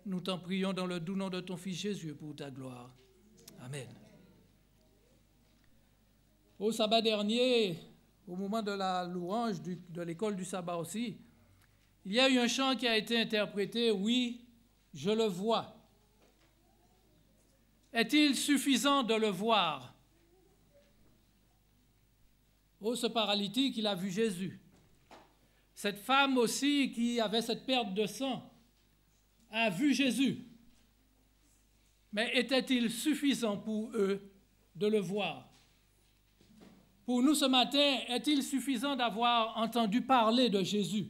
Nous t'en prions dans le doux nom de ton Fils Jésus pour ta gloire. Amen. Au sabbat dernier, au moment de la louange de l'école du sabbat aussi, il y a eu un chant qui a été interprété, « Oui, je le vois ». Est-il suffisant de le voir? Oh, ce paralytique, il a vu Jésus. Cette femme aussi qui avait cette perte de sang a vu Jésus. Mais était-il suffisant pour eux de le voir? Pour nous ce matin, est-il suffisant d'avoir entendu parler de Jésus?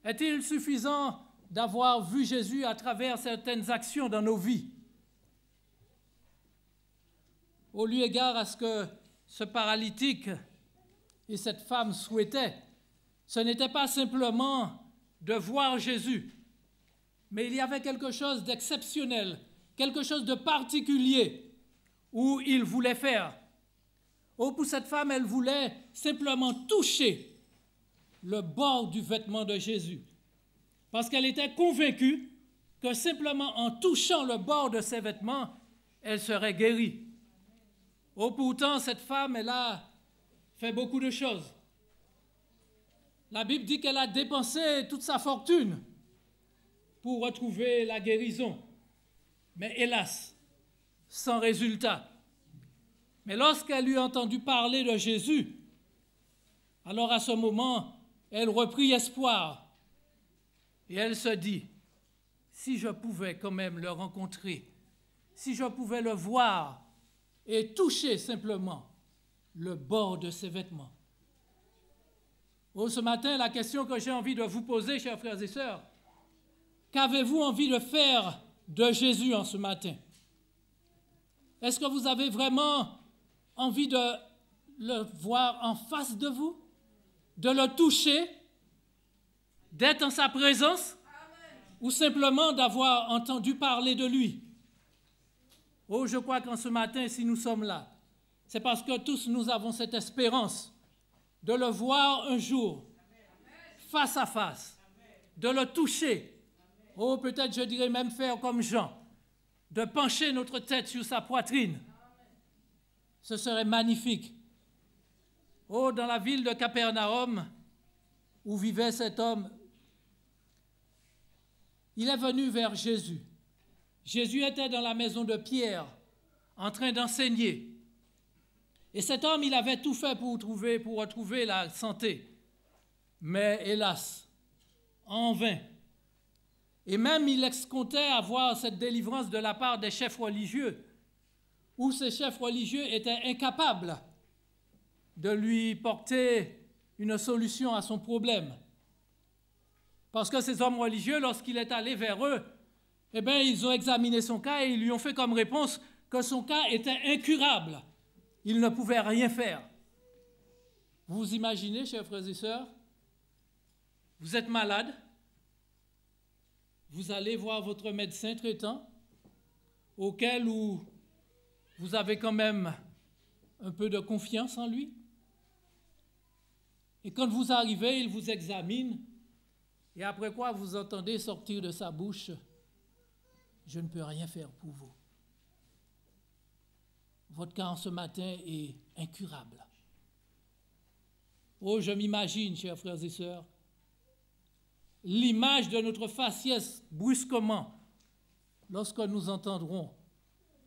Est-il suffisant d'avoir vu Jésus à travers certaines actions dans nos vies? Au lieu égard à ce que ce paralytique et cette femme souhaitaient, ce n'était pas simplement de voir Jésus, mais il y avait quelque chose d'exceptionnel, quelque chose de particulier où il voulait faire. Oh, pour cette femme, elle voulait simplement toucher le bord du vêtement de Jésus, parce qu'elle était convaincue que simplement en touchant le bord de ses vêtements, elle serait guérie. Oh, pourtant, cette femme, elle a fait beaucoup de choses. La Bible dit qu'elle a dépensé toute sa fortune pour retrouver la guérison. Mais hélas, sans résultat. Mais lorsqu'elle eut entendu parler de Jésus, alors à ce moment, elle reprit espoir. Et elle se dit, si je pouvais quand même le rencontrer, si je pouvais le voir et toucher simplement le bord de ses vêtements. Oh, ce matin, la question que j'ai envie de vous poser, chers frères et sœurs, qu'avez-vous envie de faire de Jésus en ce matin? Est-ce que vous avez vraiment envie de le voir en face de vous, de le toucher, d'être en sa présence, ou simplement d'avoir entendu parler de lui? Oh, je crois qu'en ce matin, si nous sommes là, c'est parce que tous nous avons cette espérance de le voir un jour, face à face, de le toucher. Oh, peut-être je dirais même faire comme Jean, de pencher notre tête sur sa poitrine. Ce serait magnifique. Oh, dans la ville de Capernaum, où vivait cet homme, il est venu vers Jésus. Jésus était dans la maison de Pierre, en train d'enseigner. Et cet homme, il avait tout fait pour retrouver la santé. Mais hélas, en vain. Et même il escomptait avoir cette délivrance de la part des chefs religieux, où ces chefs religieux étaient incapables de lui porter une solution à son problème. Parce que ces hommes religieux, lorsqu'il est allé vers eux, eh bien, ils ont examiné son cas et ils lui ont fait comme réponse que son cas était incurable. Il ne pouvait rien faire. Vous imaginez, chers frères et sœurs, vous êtes malade, vous allez voir votre médecin traitant, auquel vous avez quand même un peu de confiance en lui. Et quand vous arrivez, il vous examine, et après quoi vous entendez sortir de sa bouche, « Je ne peux rien faire pour vous. Votre cas en ce matin est incurable. » Oh, je m'imagine, chers frères et sœurs, l'image de notre faciès brusquement lorsque nous entendrons,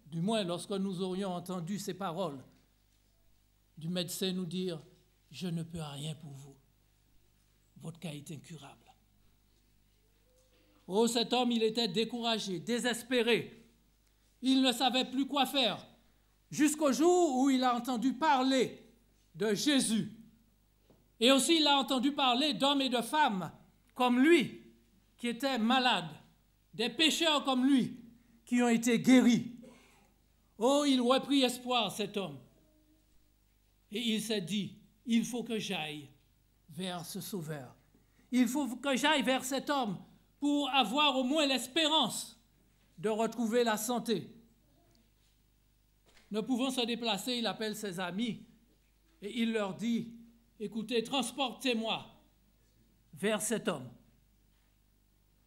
du moins lorsque nous aurions entendu ces paroles du médecin nous dire « Je ne peux rien pour vous, votre cas est incurable ». Oh, cet homme, il était découragé, désespéré. Il ne savait plus quoi faire, jusqu'au jour où il a entendu parler de Jésus. Et aussi, il a entendu parler d'hommes et de femmes comme lui, qui étaient malades, des pécheurs comme lui, qui ont été guéris. Oh, il reprit espoir, cet homme. Et il s'est dit, il faut que j'aille vers ce Sauveur. Il faut que j'aille vers cet homme pour avoir au moins l'espérance de retrouver la santé. Ne pouvant se déplacer, il appelle ses amis et il leur dit, écoutez, transportez-moi vers cet homme.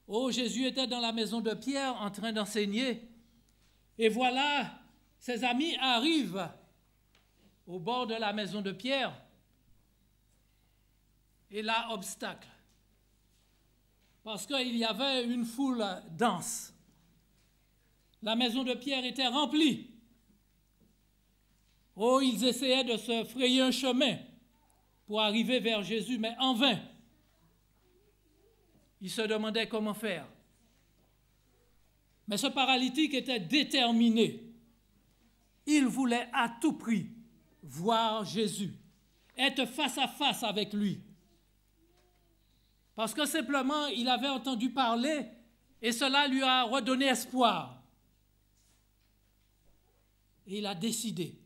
Oh, Jésus était dans la maison de Pierre en train d'enseigner et voilà, ses amis arrivent au bord de la maison de Pierre et là, obstacle. Parce qu'il y avait une foule dense. La maison de Pierre était remplie. Oh, ils essayaient de se frayer un chemin pour arriver vers Jésus, mais en vain. Ils se demandaient comment faire. Mais ce paralytique était déterminé. Il voulait à tout prix voir Jésus, être face à face avec lui. Parce que simplement, il avait entendu parler et cela lui a redonné espoir. Et il a décidé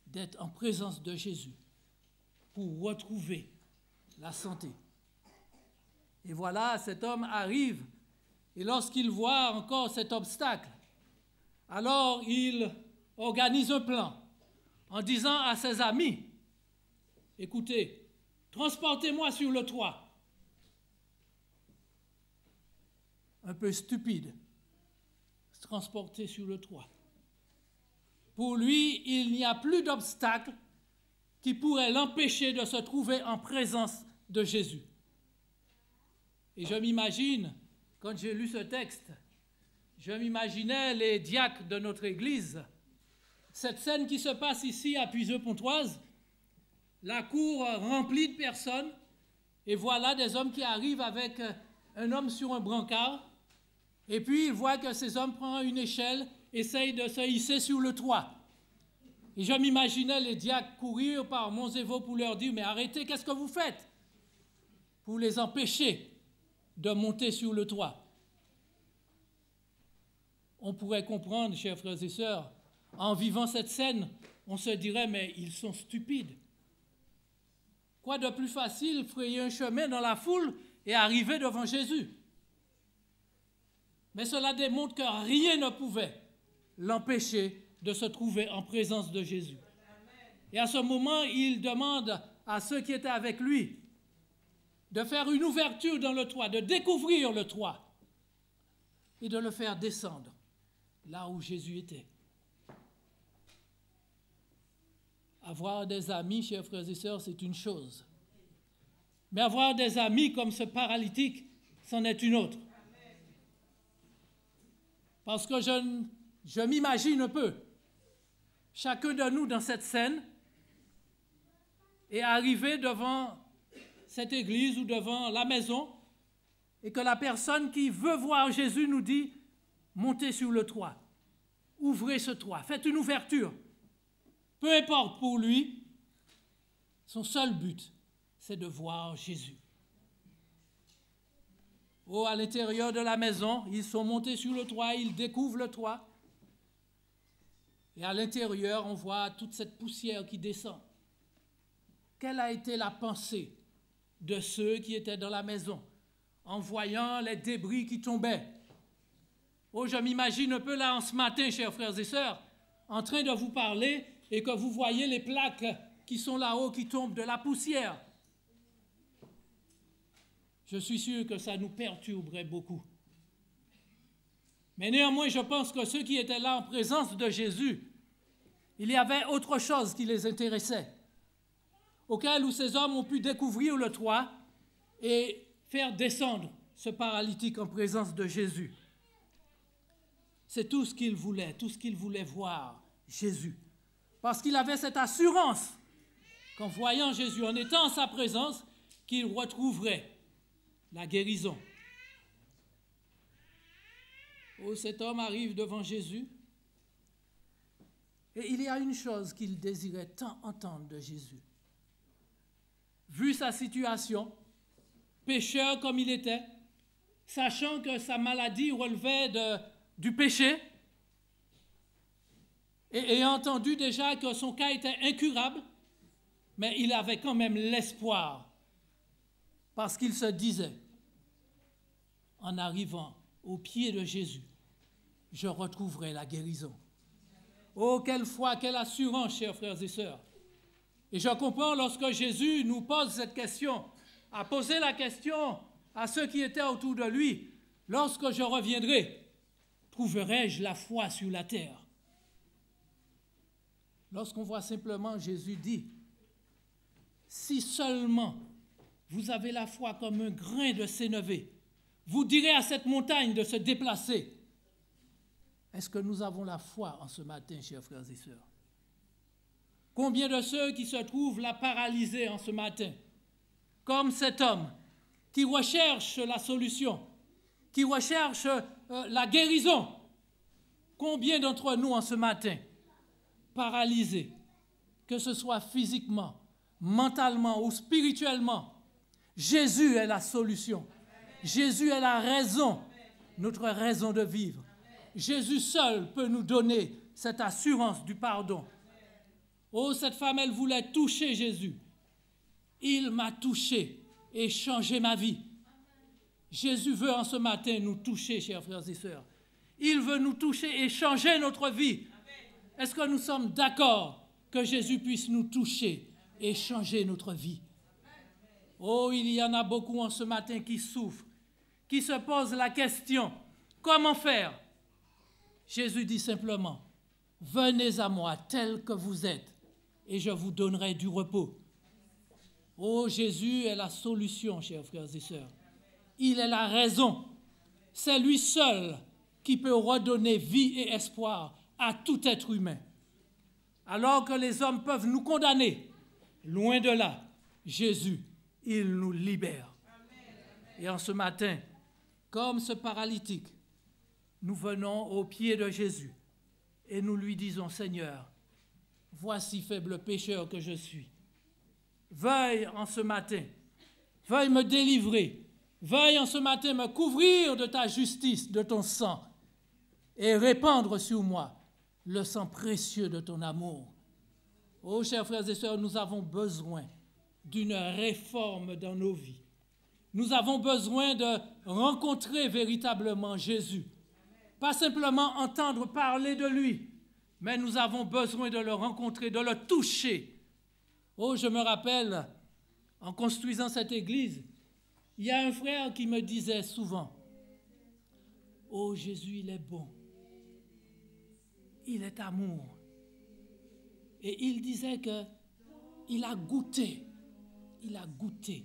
d'être en présence de Jésus pour retrouver la santé. Et voilà, cet homme arrive et lorsqu'il voit encore cet obstacle, alors il organise un plan en disant à ses amis, écoutez, transportez-moi sur le toit. Un peu stupide, se transporter sur le toit. Pour lui, il n'y a plus d'obstacle qui pourrait l'empêcher de se trouver en présence de Jésus. Et je m'imagine, quand j'ai lu ce texte, je m'imaginais les diacres de notre Église, cette scène qui se passe ici à Puiseux-Pontoise, la cour remplie de personnes, et voilà des hommes qui arrivent avec un homme sur un brancard, et puis ils voient que ces hommes prennent une échelle, essayent de se hisser sur le toit. Et je m'imaginais les diacres courir par Monzévo pour leur dire « Mais arrêtez, qu'est-ce que vous faites ?» pour les empêcher de monter sur le toit. On pourrait comprendre, chers frères et sœurs, en vivant cette scène, on se dirait « Mais ils sont stupides. » Quoi de plus facile, frayer un chemin dans la foule et arriver devant Jésus? Mais cela démontre que rien ne pouvait l'empêcher de se trouver en présence de Jésus. Et à ce moment, il demande à ceux qui étaient avec lui de faire une ouverture dans le toit, de découvrir le toit et de le faire descendre là où Jésus était. Avoir des amis, chers frères et sœurs, c'est une chose. Mais avoir des amis comme ce paralytique, c'en est une autre. Parce que je m'imagine un peu, chacun de nous dans cette scène, est arrivé devant cette église ou devant la maison, et que la personne qui veut voir Jésus nous dit, montez sur le toit, ouvrez ce toit, faites une ouverture. Peu importe pour lui, son seul but, c'est de voir Jésus. Oh, à l'intérieur de la maison, ils sont montés sur le toit, ils découvrent le toit. Et à l'intérieur, on voit toute cette poussière qui descend. Quelle a été la pensée de ceux qui étaient dans la maison en voyant les débris qui tombaient? Oh, je m'imagine un peu là en ce matin, chers frères et sœurs, en train de vous parler et que vous voyez les plaques qui sont là-haut, qui tombent, de la poussière. Je suis sûr que ça nous perturberait beaucoup. Mais néanmoins, je pense que ceux qui étaient là en présence de Jésus, il y avait autre chose qui les intéressait. auquel où ces hommes ont pu découvrir le toit et faire descendre ce paralytique en présence de Jésus. C'est tout ce qu'il voulait voir, Jésus. Parce qu'il avait cette assurance qu'en voyant Jésus, en étant en sa présence, qu'il retrouverait la guérison. Oh, cet homme arrive devant Jésus et il y a une chose qu'il désirait tant entendre de Jésus. Vu sa situation, pécheur comme il était, sachant que sa maladie relevait du péché, et ayant entendu déjà que son cas était incurable, mais il avait quand même l'espoir, parce qu'il se disait, en arrivant au pied de Jésus, je retrouverai la guérison. Oh, quelle foi, quelle assurance, chers frères et sœurs. Et je comprends lorsque Jésus nous pose cette question, a posé la question à ceux qui étaient autour de lui, lorsque je reviendrai, trouverai-je la foi sur la terre? Lorsqu'on voit simplement Jésus dit, si seulement vous avez la foi comme un grain de sénévé, vous direz à cette montagne de se déplacer. Est-ce que nous avons la foi en ce matin, chers frères et sœurs? Combien de ceux qui se trouvent là paralysés en ce matin, comme cet homme qui recherche la solution, qui recherche la guérison? Combien d'entre nous en ce matin, paralysés, que ce soit physiquement, mentalement ou spirituellement, Jésus est la solution. Jésus est la raison, notre raison de vivre. Jésus seul peut nous donner cette assurance du pardon. Oh, cette femme, elle voulait toucher Jésus. Il m'a touché et changé ma vie. Jésus veut en ce matin nous toucher, chers frères et sœurs. Il veut nous toucher et changer notre vie. Est-ce que nous sommes d'accord que Jésus puisse nous toucher et changer notre vie? Oh, il y en a beaucoup en ce matin qui souffrent, qui se posent la question, comment faire? Jésus dit simplement, venez à moi tel que vous êtes et je vous donnerai du repos. Oh, Jésus est la solution, chers frères et sœurs. Il est la raison. C'est lui seul qui peut redonner vie et espoir à tout être humain. Alors que les hommes peuvent nous condamner, loin de là, Jésus, il nous libère. Et en ce matin, comme ce paralytique, nous venons au pied de Jésus et nous lui disons, Seigneur, voici faible pécheur que je suis. Veuille en ce matin, veuille me délivrer, veuille en ce matin me couvrir de ta justice, de ton sang, et répandre sur moi le sang précieux de ton amour. Oh, chers frères et sœurs, nous avons besoin d'une réforme dans nos vies. Nous avons besoin de rencontrer véritablement Jésus. Pas simplement entendre parler de lui, mais nous avons besoin de le rencontrer, de le toucher. Oh, je me rappelle, en construisant cette église, il y a un frère qui me disait souvent, « Oh, Jésus, il est bon. Il est amour. » Et il disait qu'il a goûté. Il a goûté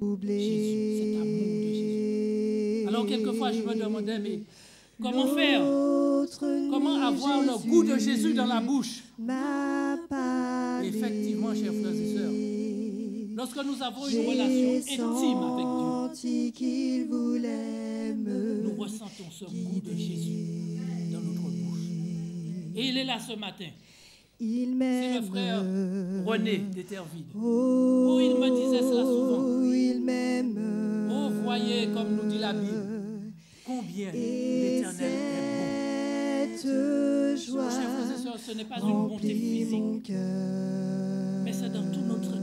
Jésus, cet amour de Jésus. Alors quelquefois je me demandais, mais comment faire? Comment avoir le goût de Jésus dans la bouche? Et effectivement, chers frères et sœurs, lorsque nous avons une relation intime avec Dieu, nous ressentons ce goût de Jésus dans notre bouche. Et il est là ce matin. C'est le frère René d'Éterville. Oh, il me disait cela souvent. Oh, voyez, comme nous dit la Bible, combien l'Éternel est bon. Oh, chers frères et sœurs, ce n'est pas une bonté physique, mais c'est dans tous nos traits,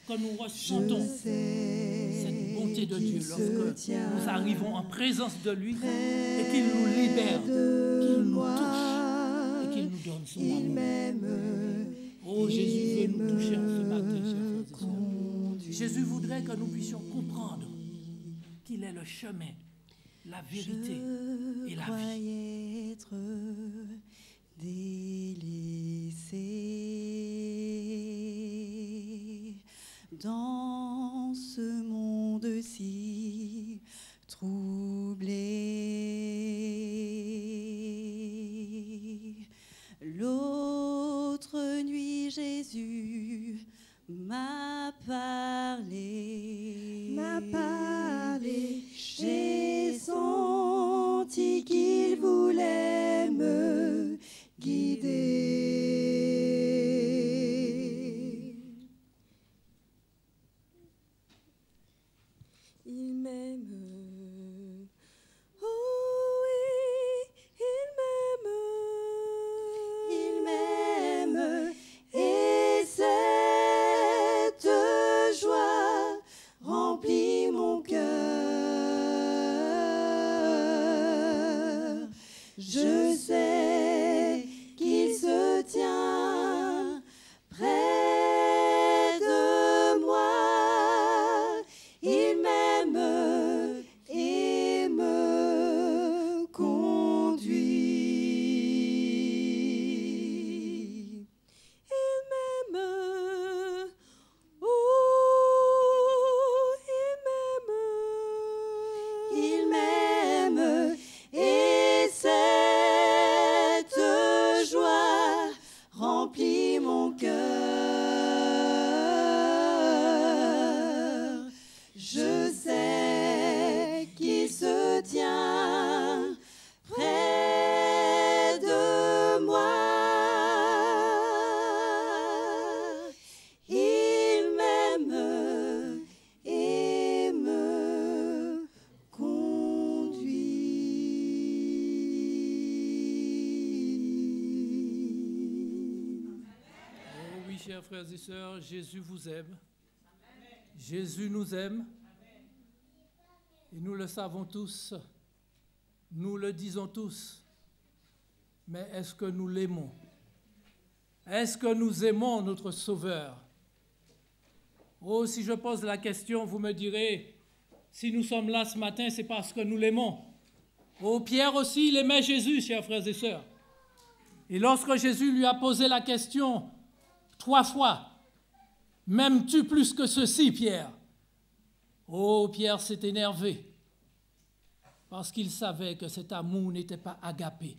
que nous ressentons cette bonté de Dieu lorsque nous arrivons en présence de lui et qu'il nous libère, qu'il nous touche. Qu'il nous donne son amour. Oh, Jésus veut nous toucher en ce matin, chers frères et sœurs. Jésus voudrait que nous puissions comprendre qu'il est le chemin, la vérité et la vie.
Être délaissé. dans ce monde-ci troublé. L'autre nuit, Jésus m'a parlé. J'ai senti qu'il voulait me guider. Il m'aime. Oh oui, il m'aime. Et cette joie remplit mon cœur. Je sais qu'il se tient près de moi. Il m'aime et me conduit. Il m'aime. Oh, il m'aime. Et cette joie remplit mon cœur. Je sais qu'il se tient près de moi. Il m'aime et me conduit.
Oh oui, chers frères et sœurs, Jésus vous aime. Jésus nous aime. Et nous le savons tous. Nous le disons tous. Mais est-ce que nous l'aimons? Est-ce que nous aimons notre Sauveur? Oh, si je pose la question, vous me direz, si nous sommes là ce matin, c'est parce que nous l'aimons. Oh, Pierre aussi, il aimait Jésus, chers frères et sœurs. Et lorsque Jésus lui a posé la question 3 fois, « M'aimes-tu plus que ceci, Pierre ?» Oh, Pierre s'est énervé parce qu'il savait que cet amour n'était pas agapé.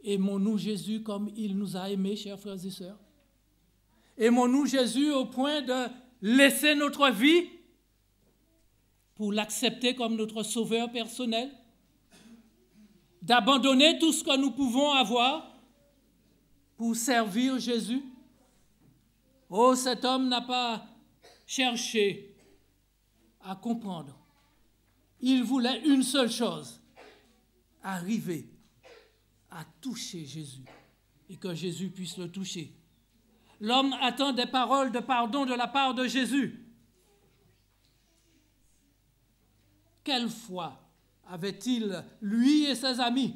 Aimons-nous Jésus comme il nous a aimés, chers frères et sœurs? Aimons-nous Jésus au point de laisser notre vie pour l'accepter comme notre sauveur personnel? D'abandonner tout ce que nous pouvons avoir pour servir Jésus? Oh, cet homme n'a pas cherché à comprendre. Il voulait une seule chose, arriver à toucher Jésus et que Jésus puisse le toucher. L'homme attend des paroles de pardon de la part de Jésus. Quelle foi avait-il, lui et ses amis,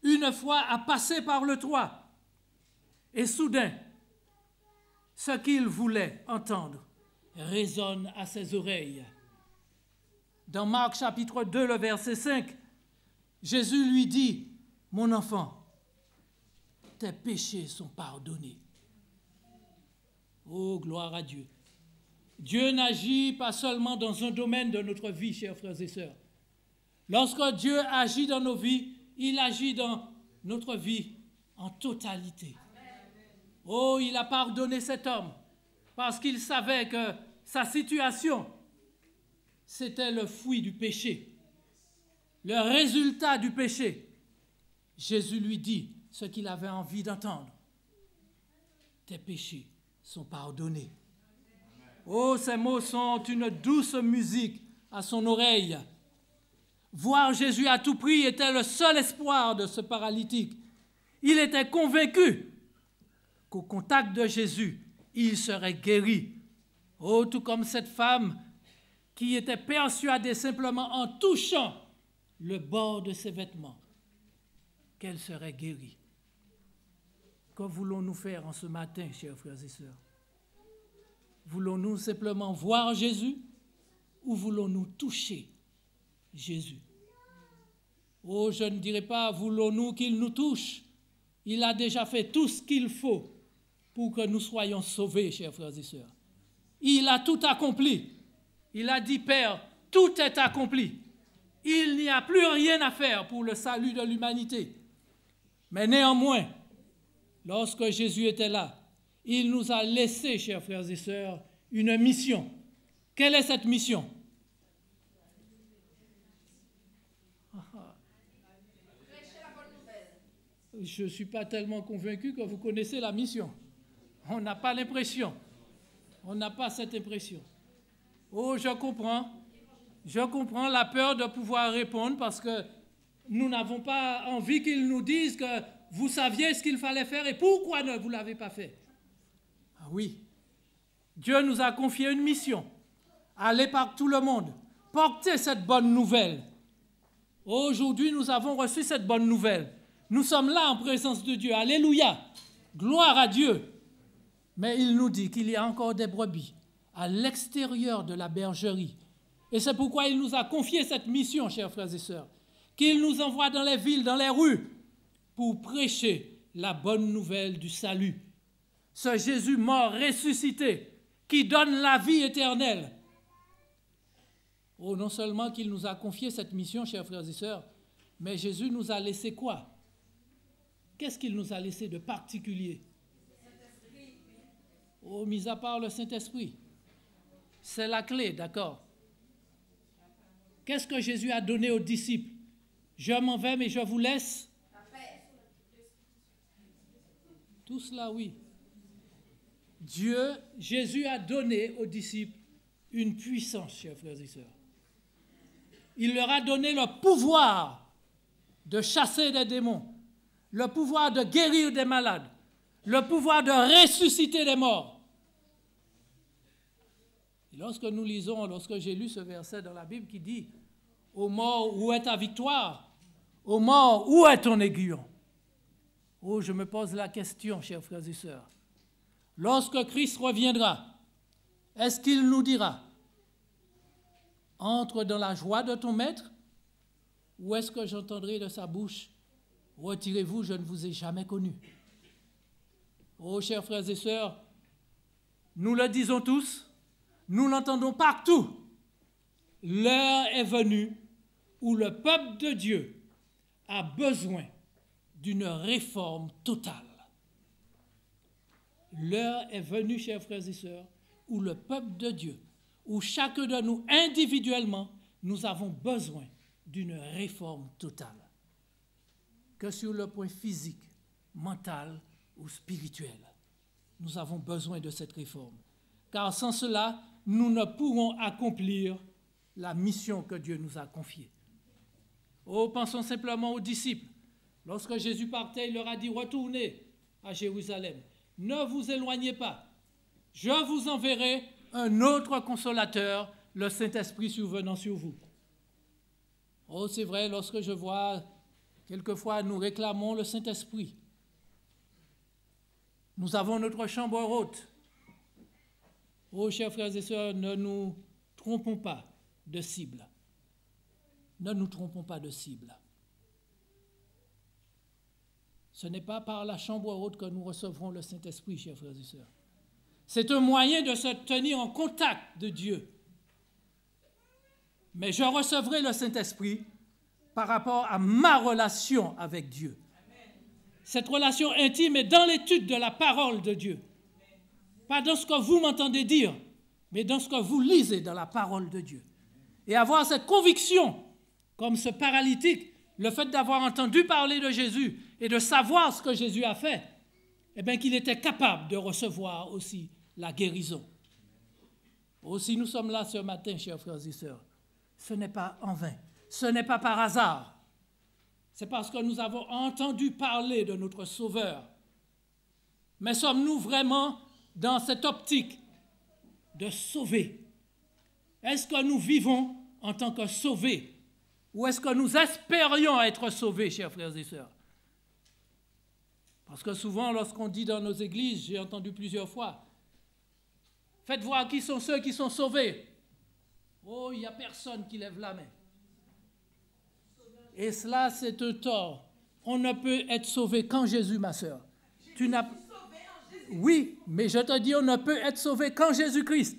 une fois à passer par le toit? Et soudain, ce qu'il voulait entendre résonne à ses oreilles. Dans Marc chapitre 2, le verset 5, Jésus lui dit, « Mon enfant, tes péchés sont pardonnés. » Oh, gloire à Dieu. Dieu n'agit pas seulement dans un domaine de notre vie, chers frères et sœurs. Lorsque Dieu agit dans nos vies, il agit dans notre vie en totalité. Oh, il a pardonné cet homme parce qu'il savait que sa situation, c'était le fruit du péché, le résultat du péché. Jésus lui dit ce qu'il avait envie d'entendre. Tes péchés sont pardonnés. Oh, ces mots sont une douce musique à son oreille. Voir Jésus à tout prix était le seul espoir de ce paralytique. Il était convaincu qu'au contact de Jésus, il serait guéri. Oh, tout comme cette femme qui était persuadée simplement en touchant le bord de ses vêtements qu'elle serait guérie. Que voulons-nous faire en ce matin, chers frères et sœurs? Voulons-nous simplement voir Jésus ou voulons-nous toucher Jésus? Oh, je ne dirais pas voulons-nous qu'il nous touche. Il a déjà fait tout ce qu'il faut pour que nous soyons sauvés, chers frères et sœurs. Il a tout accompli. Il a dit, Père, tout est accompli. Il n'y a plus rien à faire pour le salut de l'humanité. Mais néanmoins, lorsque Jésus était là, il nous a laissé, chers frères et sœurs, une mission. Quelle est cette mission? Je ne suis pas tellement convaincu que vous connaissez la mission. On n'a pas l'impression. On n'a pas cette impression. Oh, je comprends. Je comprends la peur de pouvoir répondre parce que nous n'avons pas envie qu'ils nous disent que vous saviez ce qu'il fallait faire et pourquoi ne vous l'avez pas fait. Ah oui, Dieu nous a confié une mission. Aller par tout le monde, porter cette bonne nouvelle. Aujourd'hui, nous avons reçu cette bonne nouvelle. Nous sommes là en présence de Dieu. Alléluia. Gloire à Dieu. Mais il nous dit qu'il y a encore des brebis à l'extérieur de la bergerie. Et c'est pourquoi il nous a confié cette mission, chers frères et sœurs, qu'il nous envoie dans les villes, dans les rues, pour prêcher la bonne nouvelle du salut. Ce Jésus mort, ressuscité, qui donne la vie éternelle. Oh, non seulement qu'il nous a confié cette mission, chers frères et sœurs, mais Jésus nous a laissé quoi? Qu'est-ce qu'il nous a laissé de particulier? Oh, mis à part le Saint-Esprit. C'est la clé, d'accord? Qu'est-ce que Jésus a donné aux disciples? Je m'en vais, mais je vous laisse. Tout cela, oui. Jésus a donné aux disciples une puissance, chers frères et sœurs. Il leur a donné le pouvoir de chasser des démons, le pouvoir de guérir des malades, le pouvoir de ressusciter des morts. Et lorsque nous lisons, lorsque j'ai lu ce verset dans la Bible qui dit « Ô mort, où est ta victoire? Ô mort, où est ton aiguillon ?» Oh, je me pose la question, chers frères et sœurs. Lorsque Christ reviendra, est-ce qu'il nous dira « Entre dans la joie de ton maître » ou est-ce que j'entendrai de sa bouche « Retirez-vous, je ne vous ai jamais connu » Oh, chers frères et sœurs, nous le disons tous, nous l'entendons partout. L'heure est venue où le peuple de Dieu a besoin d'une réforme totale. L'heure est venue, chers frères et sœurs, où le peuple de Dieu, où chacun de nous individuellement, nous avons besoin d'une réforme totale. Que sur le point physique, mental ou spirituel, nous avons besoin de cette réforme. Car sans cela, nous ne pourrons accomplir la mission que Dieu nous a confiée. Oh, pensons simplement aux disciples. Lorsque Jésus partait, il leur a dit « Retournez à Jérusalem. Ne vous éloignez pas. Je vous enverrai un autre consolateur, le Saint-Esprit survenant sur vous. » Oh, c'est vrai, lorsque je vois, quelquefois, nous réclamons le Saint-Esprit. Nous avons notre chambre haute. Oh, chers frères et sœurs, ne nous trompons pas de cible. Ne nous trompons pas de cible. Ce n'est pas par la chambre haute que nous recevrons le Saint-Esprit, chers frères et sœurs. C'est un moyen de se tenir en contact de Dieu. Mais je recevrai le Saint-Esprit par rapport à ma relation avec Dieu. Cette relation intime est dans l'étude de la parole de Dieu. Pas dans ce que vous m'entendez dire, mais dans ce que vous lisez dans la parole de Dieu. Et avoir cette conviction, comme ce paralytique, le fait d'avoir entendu parler de Jésus et de savoir ce que Jésus a fait, eh bien qu'il était capable de recevoir aussi la guérison. Aussi nous sommes là ce matin, chers frères et sœurs. Ce n'est pas en vain, ce n'est pas par hasard. C'est parce que nous avons entendu parler de notre Sauveur. Mais sommes-nous vraiment dans cette optique de sauver? Est-ce que nous vivons en tant que sauvés? Ou est-ce que nous espérions être sauvés, chers frères et sœurs? Parce que souvent, lorsqu'on dit dans nos églises, j'ai entendu plusieurs fois, faites voir qui sont ceux qui sont sauvés. Oh, il n'y a personne qui lève la main. Et cela, c'est un tort. On ne peut être sauvé qu'en Jésus, ma sœur. Oui, mais je te dis, on ne peut être sauvé qu'en Jésus-Christ.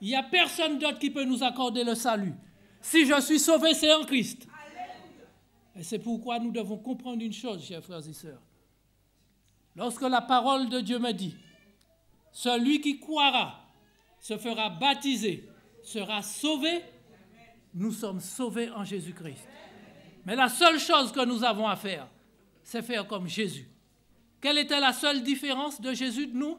Il n'y a personne d'autre qui peut nous accorder le salut. Si je suis sauvé, c'est en Christ. Et c'est pourquoi nous devons comprendre une chose, chers frères et sœurs. Lorsque la parole de Dieu me dit, celui qui croira, se fera baptiser, sera sauvé, nous sommes sauvés en Jésus-Christ. Mais la seule chose que nous avons à faire, c'est faire comme Jésus. Quelle était la seule différence de Jésus de nous?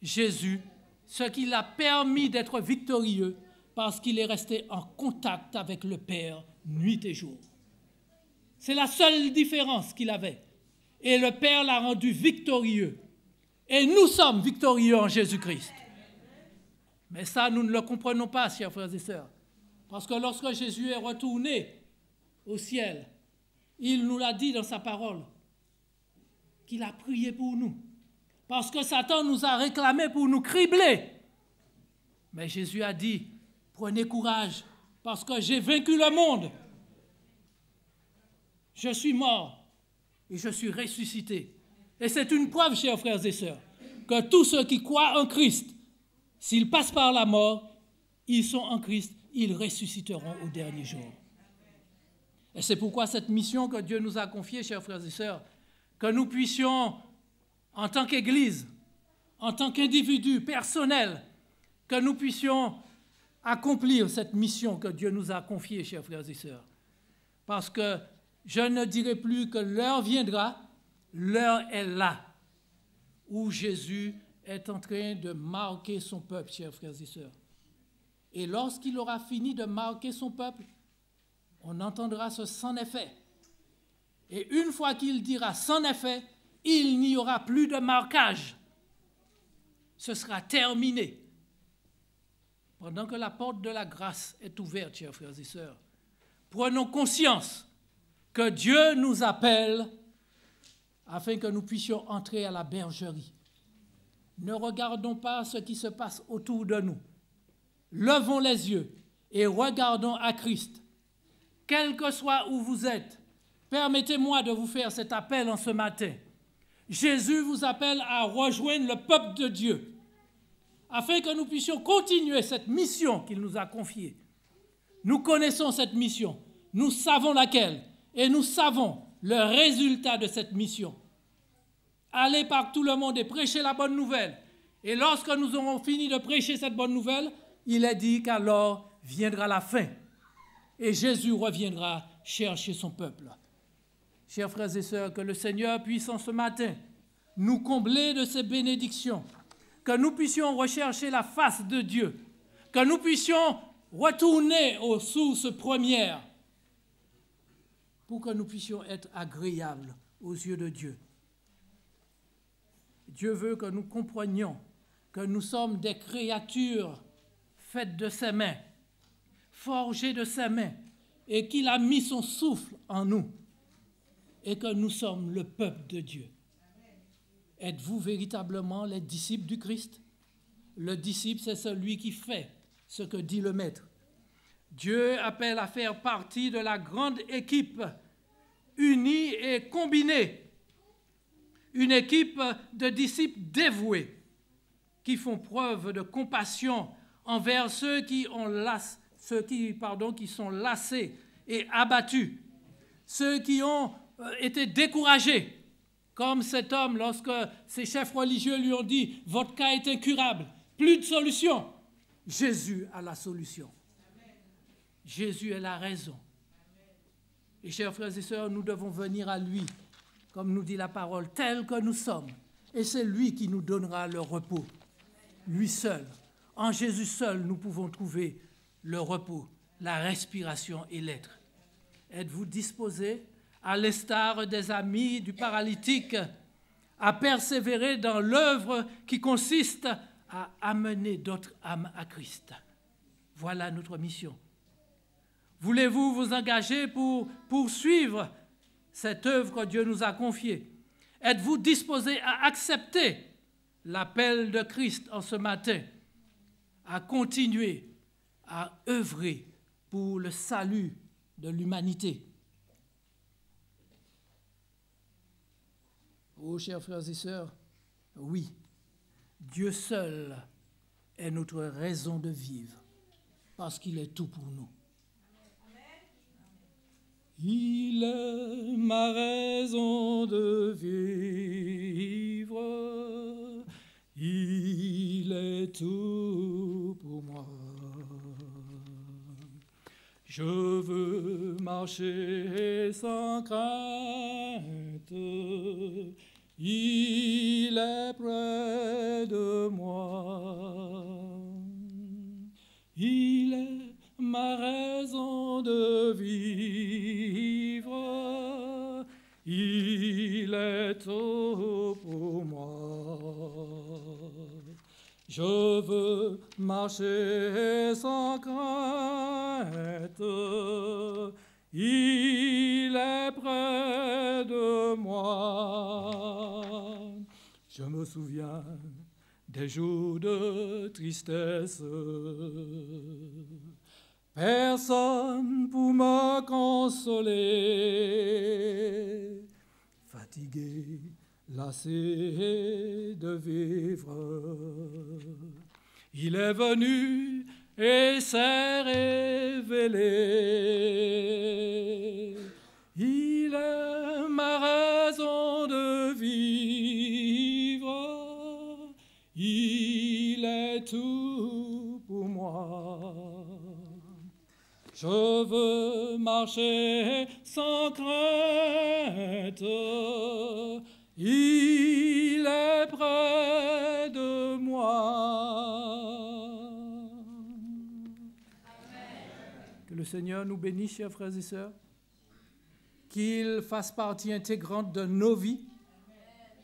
Jésus, ce qui l'a permis d'être victorieux, parce qu'il est resté en contact avec le Père nuit et jour. C'est la seule différence qu'il avait. Et le Père l'a rendu victorieux. Et nous sommes victorieux en Jésus-Christ. Mais ça, nous ne le comprenons pas, chers frères et sœurs. Parce que lorsque Jésus est retourné au ciel, il nous l'a dit dans sa parole, qu'il a prié pour nous. Parce que Satan nous a réclamé pour nous cribler. Mais Jésus a dit, prenez courage, parce que j'ai vaincu le monde. Je suis mort et je suis ressuscité. Et c'est une preuve, chers frères et sœurs, que tous ceux qui croient en Christ, s'ils passent par la mort, ils sont en Christ, ils ressusciteront au dernier jour. Et c'est pourquoi cette mission que Dieu nous a confiée, chers frères et sœurs, que nous puissions, en tant qu'Église, en tant qu'individus personnels, que nous puissions accomplir cette mission que Dieu nous a confiée, chers frères et sœurs. Parce que je ne dirai plus que l'heure viendra, l'heure est là, où Jésus est en train de marquer son peuple, chers frères et sœurs. Et lorsqu'il aura fini de marquer son peuple, on entendra ce sans effet. Et une fois qu'il dira sans effet, il n'y aura plus de marquage. Ce sera terminé. Pendant que la porte de la grâce est ouverte, chers frères et sœurs, prenons conscience que Dieu nous appelle afin que nous puissions entrer à la bergerie. Ne regardons pas ce qui se passe autour de nous. Levons les yeux et regardons à Christ. Quel que soit où vous êtes, permettez-moi de vous faire cet appel en ce matin. Jésus vous appelle à rejoindre le peuple de Dieu, afin que nous puissions continuer cette mission qu'il nous a confiée. Nous connaissons cette mission, nous savons laquelle, et nous savons le résultat de cette mission. Allez par tout le monde et prêchez la bonne nouvelle. Et lorsque nous aurons fini de prêcher cette bonne nouvelle, il est dit qu'alors viendra la fin. Et Jésus reviendra chercher son peuple. Chers frères et sœurs, que le Seigneur puisse en ce matin nous combler de ses bénédictions, que nous puissions rechercher la face de Dieu, que nous puissions retourner aux sources premières pour que nous puissions être agréables aux yeux de Dieu. Dieu veut que nous comprenions que nous sommes des créatures faites de ses mains, forgées de ses mains, et qu'il a mis son souffle en nous, et que nous sommes le peuple de Dieu. Êtes-vous véritablement les disciples du Christ? Le disciple, c'est celui qui fait ce que dit le Maître. Dieu appelle à faire partie de la grande équipe unie et combinée, une équipe de disciples dévoués qui font preuve de compassion envers ceux qui sont lassés et abattus, ceux qui ont été découragés, comme cet homme lorsque ses chefs religieux lui ont dit « Votre cas est incurable, plus de solution ». Jésus a la solution. Jésus est la raison. Et chers frères et sœurs, nous devons venir à lui, comme nous dit la parole, tel que nous sommes. Et c'est lui qui nous donnera le repos. Lui seul. En Jésus seul, nous pouvons trouver le repos, la respiration et l'être. Êtes-vous disposés, à l'instar des amis du paralytique, à persévérer dans l'œuvre qui consiste à amener d'autres âmes à Christ? Voilà notre mission. Voulez-vous vous engager pour poursuivre cette œuvre que Dieu nous a confiée? Êtes-vous disposés à accepter l'appel de Christ en ce matin, à continuer à œuvrer pour le salut de l'humanité? Oh, chers frères et sœurs, oui, Dieu seul est notre raison de vivre, parce qu'il est tout pour nous. Il est ma raison de vivre, il est tout pour moi. Je veux marcher sans crainte, il est près de moi. Il est ma raison de vivre, il est tout pour moi. Je veux marcher sans crainte, il est près de moi. Je me souviens des jours de tristesse, personne pour me consoler, fatigué, lassé de vivre. Il est venu et s'est révélé. Il est ma raison de vivre. Il est tout pour moi. Je veux marcher sans crainte. Il est près de moi. Amen. Que le Seigneur nous bénisse, chers frères et sœurs. Qu'il fasse partie intégrante de nos vies. Amen.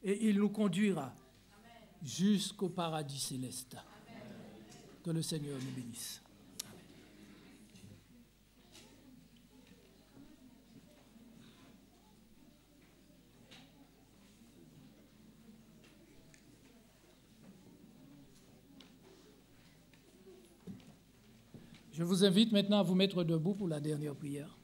Et il nous conduira jusqu'au paradis céleste. Amen. Que le Seigneur nous bénisse. Je vous invite maintenant à vous mettre debout pour la dernière prière.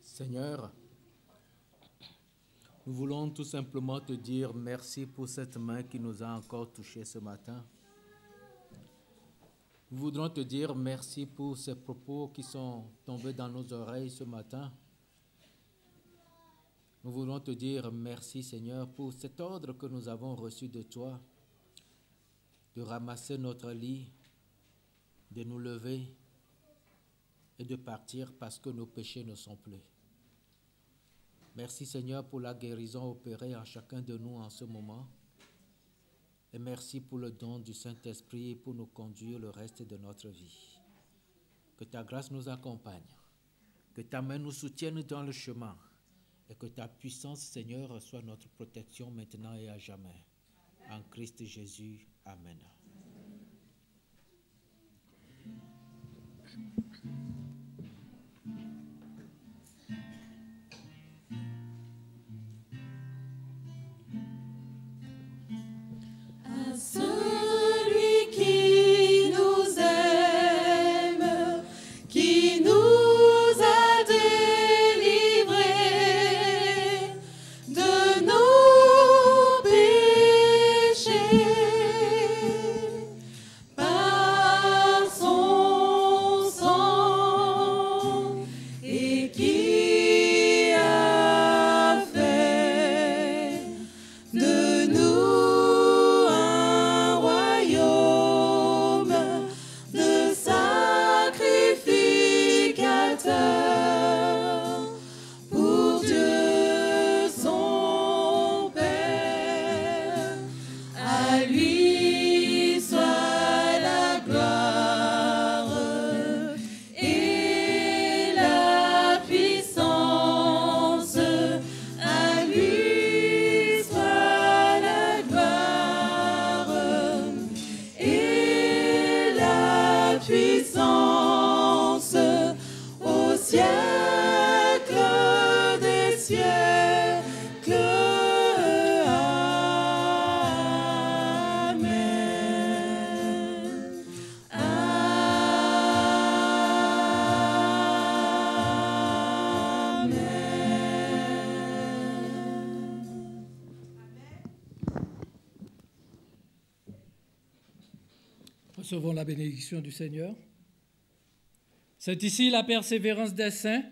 Seigneur, nous voulons tout simplement te dire merci pour cette main qui nous a encore touchés ce matin. Nous voudrons te dire merci pour ces propos qui sont tombés dans nos oreilles ce matin. Nous voulons te dire merci, Seigneur, pour cet ordre que nous avons reçu de toi, de ramasser notre lit, de nous lever et de partir parce que nos péchés ne sont plus. Merci Seigneur pour la guérison opérée en chacun de nous en ce moment. Et merci pour le don du Saint-Esprit pour nous conduire le reste de notre vie. Que ta grâce nous accompagne, que ta main nous soutienne dans le chemin et que ta puissance, Seigneur, soit notre protection maintenant et à jamais. En Christ Jésus. Amen.
Celui qui nous aime, qui nous a délivrés de nos péchés.
Recevons la bénédiction du Seigneur. C'est ici la persévérance des saints,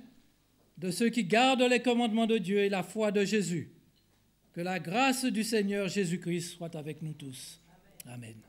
de ceux qui gardent les commandements de Dieu et la foi de Jésus. Que la grâce du Seigneur Jésus-Christ soit avec nous tous. Amen.